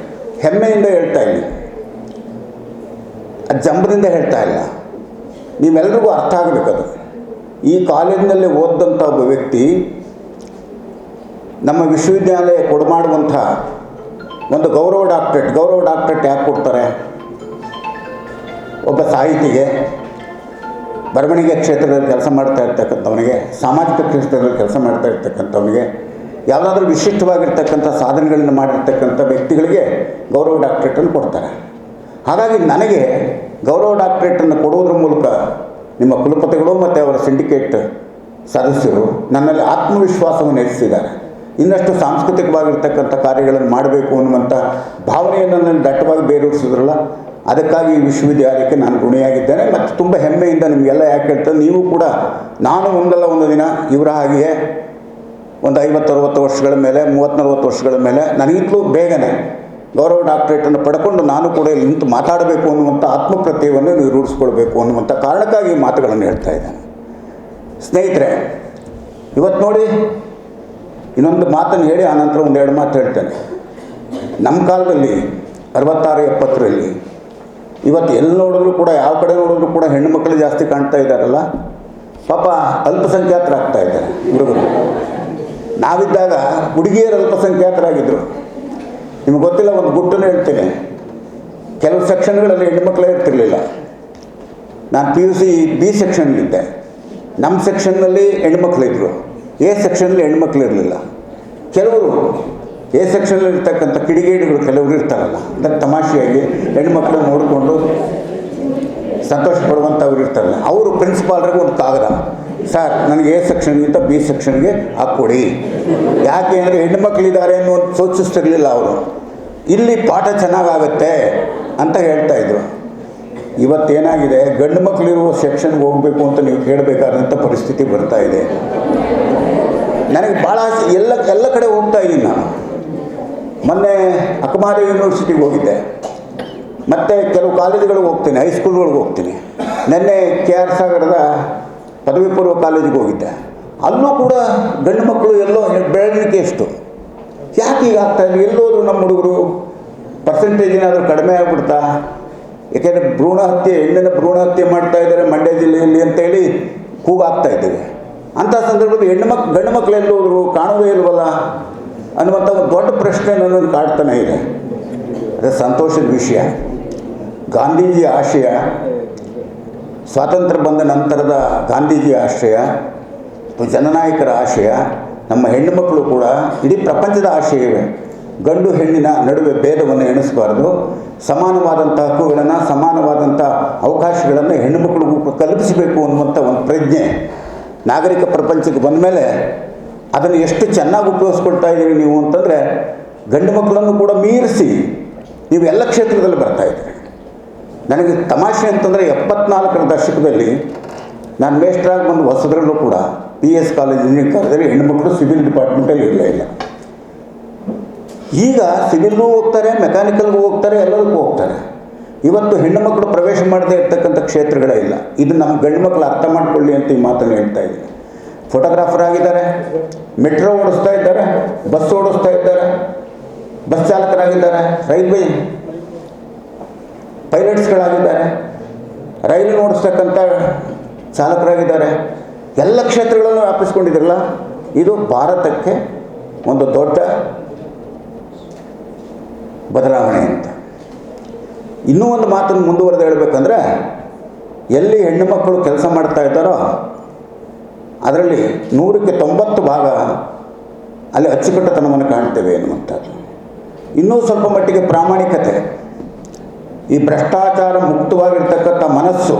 ಹೆಮ್ಮೆಯಿಂದ ಹೇಳ್ತಾ ಇದ್ದೀನಿ, ಅದು ಜಂಬದಿಂದ ಹೇಳ್ತಾ ಇಲ್ಲ. ನೀವೆಲ್ರಿಗೂ ಅರ್ಥ ಆಗಬೇಕದು. ಈ ಕಾಲೇಜಿನಲ್ಲಿ ಓದಿದಂಥ ಒಬ್ಬ ವ್ಯಕ್ತಿ ನಮ್ಮ ವಿಶ್ವವಿದ್ಯಾಲಯ ಕೊಡಮಾಡುವಂಥ ಒಂದು ಗೌರವ ಡಾಕ್ಟರೇಟ್ ಯಾಕೆ ಕೊಡ್ತಾರೆ? ಒಬ್ಬ ಸಾಹಿತಿಗೆ, ಬರವಣಿಗೆ ಕ್ಷೇತ್ರದಲ್ಲಿ ಕೆಲಸ ಮಾಡ್ತಾ ಇರ್ತಕ್ಕಂಥವನಿಗೆ, ಸಾಮಾಜಿಕ ಕ್ಷೇತ್ರದಲ್ಲಿ ಕೆಲಸ ಮಾಡ್ತಾ ಇರ್ತಕ್ಕಂಥವನಿಗೆ, ಯಾವುದಾದ್ರೂ ವಿಶಿಷ್ಟವಾಗಿರ್ತಕ್ಕಂಥ ಸಾಧನೆಗಳನ್ನು ಮಾಡಿರ್ತಕ್ಕಂಥ ವ್ಯಕ್ತಿಗಳಿಗೆ ಗೌರವ ಡಾಕ್ಟರೇಟನ್ನು ಕೊಡ್ತಾರೆ. ಹಾಗಾಗಿ ನನಗೆ ಗೌರವ ಡಾಕ್ಟರೇಟನ್ನು ಕೊಡುವುದರ ಮೂಲಕ ನಿಮ್ಮ ಕುಲಪತಿಗಳು ಮತ್ತು ಅವರ ಸಿಂಡಿಕೇಟ್ ಸದಸ್ಯರು ನನ್ನಲ್ಲಿ ಆತ್ಮವಿಶ್ವಾಸವನ್ನು ಹೆಚ್ಚಿಸಿದ್ದಾರೆ. ಇನ್ನಷ್ಟು ಸಾಂಸ್ಕೃತಿಕವಾಗಿರ್ತಕ್ಕಂಥ ಕಾರ್ಯಗಳನ್ನು ಮಾಡಬೇಕು ಅನ್ನುವಂಥ ಭಾವನೆಯನ್ನು ನನ್ನ ದಟ್ಟವಾಗಿ ಬೇರೂರಿಸಿದ್ರಲ್ಲ, ಅದಕ್ಕಾಗಿ ಈ ವಿಶ್ವವಿದ್ಯಾಲಯಕ್ಕೆ ನಾನು ಋಣಿಯಾಗಿದ್ದೇನೆ. ಮತ್ತು ತುಂಬ ಹೆಮ್ಮೆಯಿಂದ ನಿಮಗೆಲ್ಲ ಯಾಕೆ ಹೇಳ್ತಾರೆ, ನೀವು ಕೂಡ ನಾನು ಒಂದಲ್ಲ ಒಂದು ದಿನ ಇವರ ಹಾಗೆಯೇ ಒಂದು 50-60 ವರ್ಷಗಳ ಮೇಲೆ, 30-40 ವರ್ಷಗಳ ಮೇಲೆ ನನಗಿಂತಲೂ ಬೇಗನೆ ಗೌರವ ಡಾಕ್ಟರೇಟನ್ನು ಪಡ್ಕೊಂಡು ನಾನು ಕೂಡ ಇಲ್ಲಿ ನಿಂತು ಮಾತಾಡಬೇಕು ಅನ್ನುವಂಥ ಆತ್ಮಪ್ರತ್ಯಯವನ್ನು ನೀವು ರೂಢಿಸ್ಕೊಳ್ಬೇಕು ಅನ್ನುವಂಥ ಕಾರಣಕ್ಕಾಗಿ ಈ ಮಾತುಗಳನ್ನು ಹೇಳ್ತಾ ಇದ್ದೇನೆ. ಸ್ನೇಹಿತರೆ, ಇವತ್ತು ನೋಡಿ, ಇನ್ನೊಂದು ಮಾತನ್ನು ಹೇಳಿ ಆನಂತರ 1-2 ಮಾತು ಹೇಳ್ತೇನೆ. ನಮ್ಮ ಕಾಲದಲ್ಲಿ 66-70ರಲ್ಲಿ ಇವತ್ತು ಎಲ್ಲಿ ನೋಡಿದ್ರು ಕೂಡ, ಯಾವ ಕಡೆ ನೋಡಿದ್ರು ಕೂಡ ಹೆಣ್ಣು ಮಕ್ಕಳು ಜಾಸ್ತಿ ಕಾಣ್ತಾ ಇದ್ದಾರಲ್ಲ, ಪಾಪ ಅಲ್ಪಸಂಖ್ಯಾತರಾಗ್ತಾ ಇದ್ದಾರೆ ಹುಡುಗರು. ನಾವಿದ್ದಾಗ ಹುಡುಗಿಯರು ಅಲ್ಪಸಂಖ್ಯಾತರಾಗಿದ್ದರು. ನಿಮಗೆ ಗೊತ್ತಿಲ್ಲ, ಒಂದು ಗುಟ್ಟನ್ನು ಹೇಳ್ತೇನೆ, ಕೆಲವು ಸೆಕ್ಷನ್ಗಳಲ್ಲಿ ಹೆಣ್ಣುಮಕ್ಕಳೇ ಇರ್ತಿರಲಿಲ್ಲ. ನಾನು PUC B ಸೆಕ್ಷನ್ನಿದ್ದೆ. ನಮ್ಮ ಸೆಕ್ಷನ್ನಲ್ಲಿ ಹೆಣ್ಮಕ್ಳಿದ್ರು, A ಸೆಕ್ಷನ್ನಲ್ಲಿ ಹೆಣ್ಮಕ್ಳು ಇರಲಿಲ್ಲ. ಕೆಲವರು A ಸೆಕ್ಷನಲ್ಲಿ ಇರ್ತಕ್ಕಂಥ ಕಿಡಿಗೇಡಿಗಳು ಕೆಲವರು ಇರ್ತಾರಲ್ಲ, ಅಂದರೆ ತಮಾಷೆಯಾಗಿ ಹೆಣ್ಮಕ್ಳನ್ನ ನೋಡಿಕೊಂಡು ಸಂತೋಷ ಪಡುವಂಥವ್ರು ಇರ್ತಾರಲ್ಲ, ಅವರು ಪ್ರಿನ್ಸಿಪಾಲ್ರಿಗೆ ಒಂದು ಕಾಗದ, ಸರ್ ನನಗೆ A ಸೆಕ್ಷನ್ಗಿಂತ B ಸೆಕ್ಷನ್ಗೆ ಹಾಕ್ಕೊಡಿ. ಯಾಕೆ ಅಂದರೆ ಹೆಣ್ಮಕ್ಳಿದ್ದಾರೆ ಅನ್ನೋದು ಸೂಚಿಸ್ತಿರಲಿಲ್ಲ ಅವರು. ಇಲ್ಲಿ ಪಾಠ ಚೆನ್ನಾಗಾಗತ್ತೆ ಅಂತ ಹೇಳ್ತಾಯಿದ್ರು. ಇವತ್ತೇನಾಗಿದೆ, ಗಂಡು ಮಕ್ಕಳಿರುವ ಸೆಕ್ಷನ್ಗೆ ಹೋಗಬೇಕು ಅಂತ ನೀವು ಕೇಳಬೇಕಾದಂಥ ಪರಿಸ್ಥಿತಿ ಬರ್ತಾ ಇದೆ. ನನಗೆ ಭಾಳ ಎಲ್ಲ ಕಡೆ ಹೋಗ್ತಾ ಇದ್ದೀನಿ ನಾನು. ಮೊನ್ನೆ ಅಕಮಾರಿ ಯೂನಿವರ್ಸಿಟಿಗೆ ಹೋಗಿದ್ದೆ, ಮತ್ತು ಕೆಲವು ಕಾಲೇಜುಗಳಿಗೆ ಹೋಗ್ತೀನಿ, ಹೈಸ್ಕೂಲ್ಗಳಿಗೆ ಹೋಗ್ತೀನಿ. ನಿನ್ನೆ KR ಸಾಗರದ ಪದವಿ ಪೂರ್ವ ಕಾಲೇಜಿಗೆ ಹೋಗಿದ್ದೆ. ಅಲ್ಲೂ ಕೂಡ ಗಂಡು ಮಕ್ಕಳು ಎಲ್ಲೋ ಬೆಳವಣಿಗೆ ಎಷ್ಟು, ಯಾಕೆ ಈಗ ಆಗ್ತಾಯಿಲ್ಲ? ಎಲ್ಲೋದ್ರು ನಮ್ಮ ಹುಡುಗರು ಪರ್ಸೆಂಟೇಜ್ ಏನಾದರೂ ಕಡಿಮೆ ಆಗಿಬಿಡ್ತಾ? ಏಕೆಂದರೆ ಹೆಣ್ಣಿನ ಭ್ರೂಣ ಹತ್ಯೆ ಮಾಡ್ತಾ ಇದ್ದಾರೆ ಮಂಡ್ಯ ಜಿಲ್ಲೆಯಲ್ಲಿ ಅಂತೇಳಿ ಕೂಗಾಗ್ತಾ ಇದ್ದೀವಿ. ಅಂಥ ಸಂದರ್ಭದಲ್ಲಿ ಗಂಡು ಮಕ್ಕಳು ಎಲ್ಲೋದ್ರು, ಕಾಣೋದೇ ಇಲ್ವಲ್ಲ ಅನ್ನುವಂಥ ಒಂದು ದೊಡ್ಡ ಪ್ರಶ್ನೆ ನನ್ನನ್ನು ಕಾಡ್ತಾನೆ ಇದೆ. ಅದು ಸಂತೋಷದ ವಿಷಯ. ಗಾಂಧೀಜಿಯ ಆಶಯ, ಸ್ವಾತಂತ್ರ್ಯ ಬಂದ ನಂತರದ ಗಾಂಧೀಜಿಯ ಆಶಯ, ಜನನಾಯಕರ ಆಶಯ, ನಮ್ಮ ಹೆಣ್ಣು ಮಕ್ಕಳು ಕೂಡ ಇಡೀ ಪ್ರಪಂಚದ ಆಶಯವೇ. ಗಂಡು ಹೆಣ್ಣಿನ ನಡುವೆ ಭೇದವನ್ನು ಎಣಿಸಬಾರ್ದು, ಸಮಾನವಾದಂಥ ಹಕ್ಕುಗಳನ್ನು, ಸಮಾನವಾದಂಥ ಅವಕಾಶಗಳನ್ನು ಹೆಣ್ಣು ಮಕ್ಕಳಿಗೂ ಕಲ್ಪಿಸಬೇಕು ಅನ್ನುವಂಥ ಒಂದು ಪ್ರಜ್ಞೆ ನಾಗರಿಕ ಪ್ರಪಂಚಕ್ಕೆ ಬಂದ ಮೇಲೆ ಅದನ್ನು ಎಷ್ಟು ಚೆನ್ನಾಗಿ ಉಪಯೋಗಿಸ್ಕೊಳ್ತಾ ಇದ್ದೀರಿ ನೀವು ಅಂತಂದರೆ, ಗಂಡು ಮಕ್ಕಳನ್ನು ಕೂಡ ಮೀರಿಸಿ ನೀವು ಎಲ್ಲ ಕ್ಷೇತ್ರದಲ್ಲಿ ಬರ್ತಾಯಿದ್ದೀರಿ. ನನಗೆ ತಮಾಷೆ ಅಂತಂದರೆ 74ರ ದಶಕದಲ್ಲಿ ನಾನು ಮೇಸ್ಟ್ರಾಗಿ ಬಂದು ಹೊಸದ್ರಲ್ಲೂ ಕೂಡ PS ಕಾಲೇಜ್ ಇಂಜಿನಿಯರಿಂಗ್ ಕಾಲೇಜಲ್ಲಿ ಹೆಣ್ಣುಮಕ್ಕಳು ಸಿವಿಲ್ ಡಿಪಾರ್ಟ್ಮೆಂಟಲ್ಲಿ ಇರಲೇ ಇಲ್ಲ. ಈಗ ಸಿವಿಲ್ಗೂ ಹೋಗ್ತಾರೆ, ಮೆಕ್ಯಾನಿಕಲ್ಗೂ ಹೋಗ್ತಾರೆ, ಎಲ್ಲರಿಗೂ ಹೋಗ್ತಾರೆ. ಇವತ್ತು ಹೆಣ್ಣು ಮಕ್ಕಳು ಪ್ರವೇಶ ಮಾಡದೇ ಇರ್ತಕ್ಕಂಥ ಕ್ಷೇತ್ರಗಳೇ ಇಲ್ಲ. ಇದು ನಮ್ಮ ಗಂಡು ಮಕ್ಕಳು ಅರ್ಥ ಮಾಡ್ಕೊಳ್ಳಿ ಅಂತ ಈ ಮಾತನ್ನು ಹೇಳ್ತಾ ಇದ್ದೀನಿ. ಫೋಟೋಗ್ರಾಫರ್ ಆಗಿದ್ದಾರೆ, ಮೆಟ್ರೋ ಓಡಿಸ್ತಾ ಇದ್ದಾರೆ, ಬಸ್ ಓಡಿಸ್ತಾ ಇದ್ದಾರೆ, ಬಸ್ ಚಾಲಕರಾಗಿದ್ದಾರೆ, ರೈಲ್ವೆ ಪೈಲಟ್ಸ್ಗಳಾಗಿದ್ದಾರೆ, ರೈಲು ಓಡಿಸ್ತಕ್ಕಂಥ ಚಾಲಕರಾಗಿದ್ದಾರೆ. ಎಲ್ಲ ಕ್ಷೇತ್ರಗಳನ್ನು ವ್ಯಾಪಿಸ್ಕೊಂಡಿದ್ರಲ್ಲ. ಇದು ಭಾರತಕ್ಕೆ ಒಂದು ದೊಡ್ಡ ಬದಲಾವಣೆ ಅಂತ. ಇನ್ನೂ ಒಂದು ಮಾತನ್ನು ಮುಂದುವರೆದು ಹೇಳಬೇಕಂದ್ರೆ, ಎಲ್ಲಿ ಹೆಣ್ಣು ಮಕ್ಕಳು ಕೆಲಸ ಮಾಡ್ತಾ ಇದ್ದಾರೋ ಅದರಲ್ಲಿ 100ಕ್ಕೆ 90 ಭಾಗ ಅಲ್ಲಿ ಅಚ್ಚುಕಟ್ಟುತನವನ್ನು ಕಾಣ್ತೇವೆ ಎನ್ನುವಂಥದ್ದು. ಇನ್ನೂ ಸ್ವಲ್ಪ ಮಟ್ಟಿಗೆ ಪ್ರಾಮಾಣಿಕತೆ, ಈ ಭ್ರಷ್ಟಾಚಾರ ಮುಕ್ತವಾಗಿರ್ತಕ್ಕಂಥ ಮನಸ್ಸು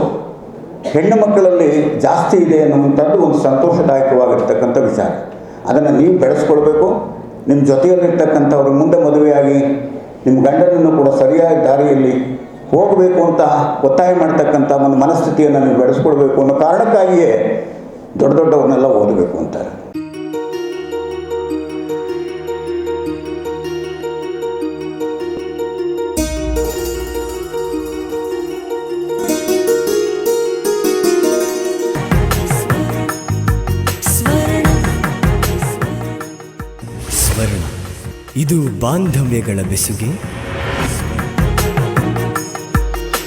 ಹೆಣ್ಣು ಮಕ್ಕಳಲ್ಲಿ ಜಾಸ್ತಿ ಇದೆ ಎನ್ನುವಂಥದ್ದು ಒಂದು ಸಂತೋಷದಾಯಕವಾಗಿರ್ತಕ್ಕಂಥ ವಿಚಾರ. ಅದನ್ನು ನೀವು ಬೆಳೆಸ್ಕೊಳ್ಬೇಕು. ನಿಮ್ಮ ಜೊತೆಯಲ್ಲಿರ್ತಕ್ಕಂಥವ್ರ ಮುಂದೆ ಮದುವೆಯಾಗಿ ನಿಮ್ಮ ಗಂಡನನ್ನು ಕೂಡ ಸರಿಯಾದ ದಾರಿಯಲ್ಲಿ ಹೋಗಬೇಕು ಅಂತ ಒತ್ತಾಯ ಮಾಡ್ತಕ್ಕಂಥ ಒಂದು ಮನಸ್ಥಿತಿಯನ್ನು ನೀವು ಬೆಳೆಸ್ಕೊಳ್ಬೇಕು ಅನ್ನೋ ಕಾರಣಕ್ಕಾಗಿಯೇ ದೊಡ್ಡ ದೊಡ್ಡವ್ರನ್ನೆಲ್ಲ ಓದಬೇಕು ಅಂತಾರೆ. ಸ್ವರ್ಣ, ಇದು ಬಾಂಧವ್ಯಗಳ ಬೆಸುಗೆ,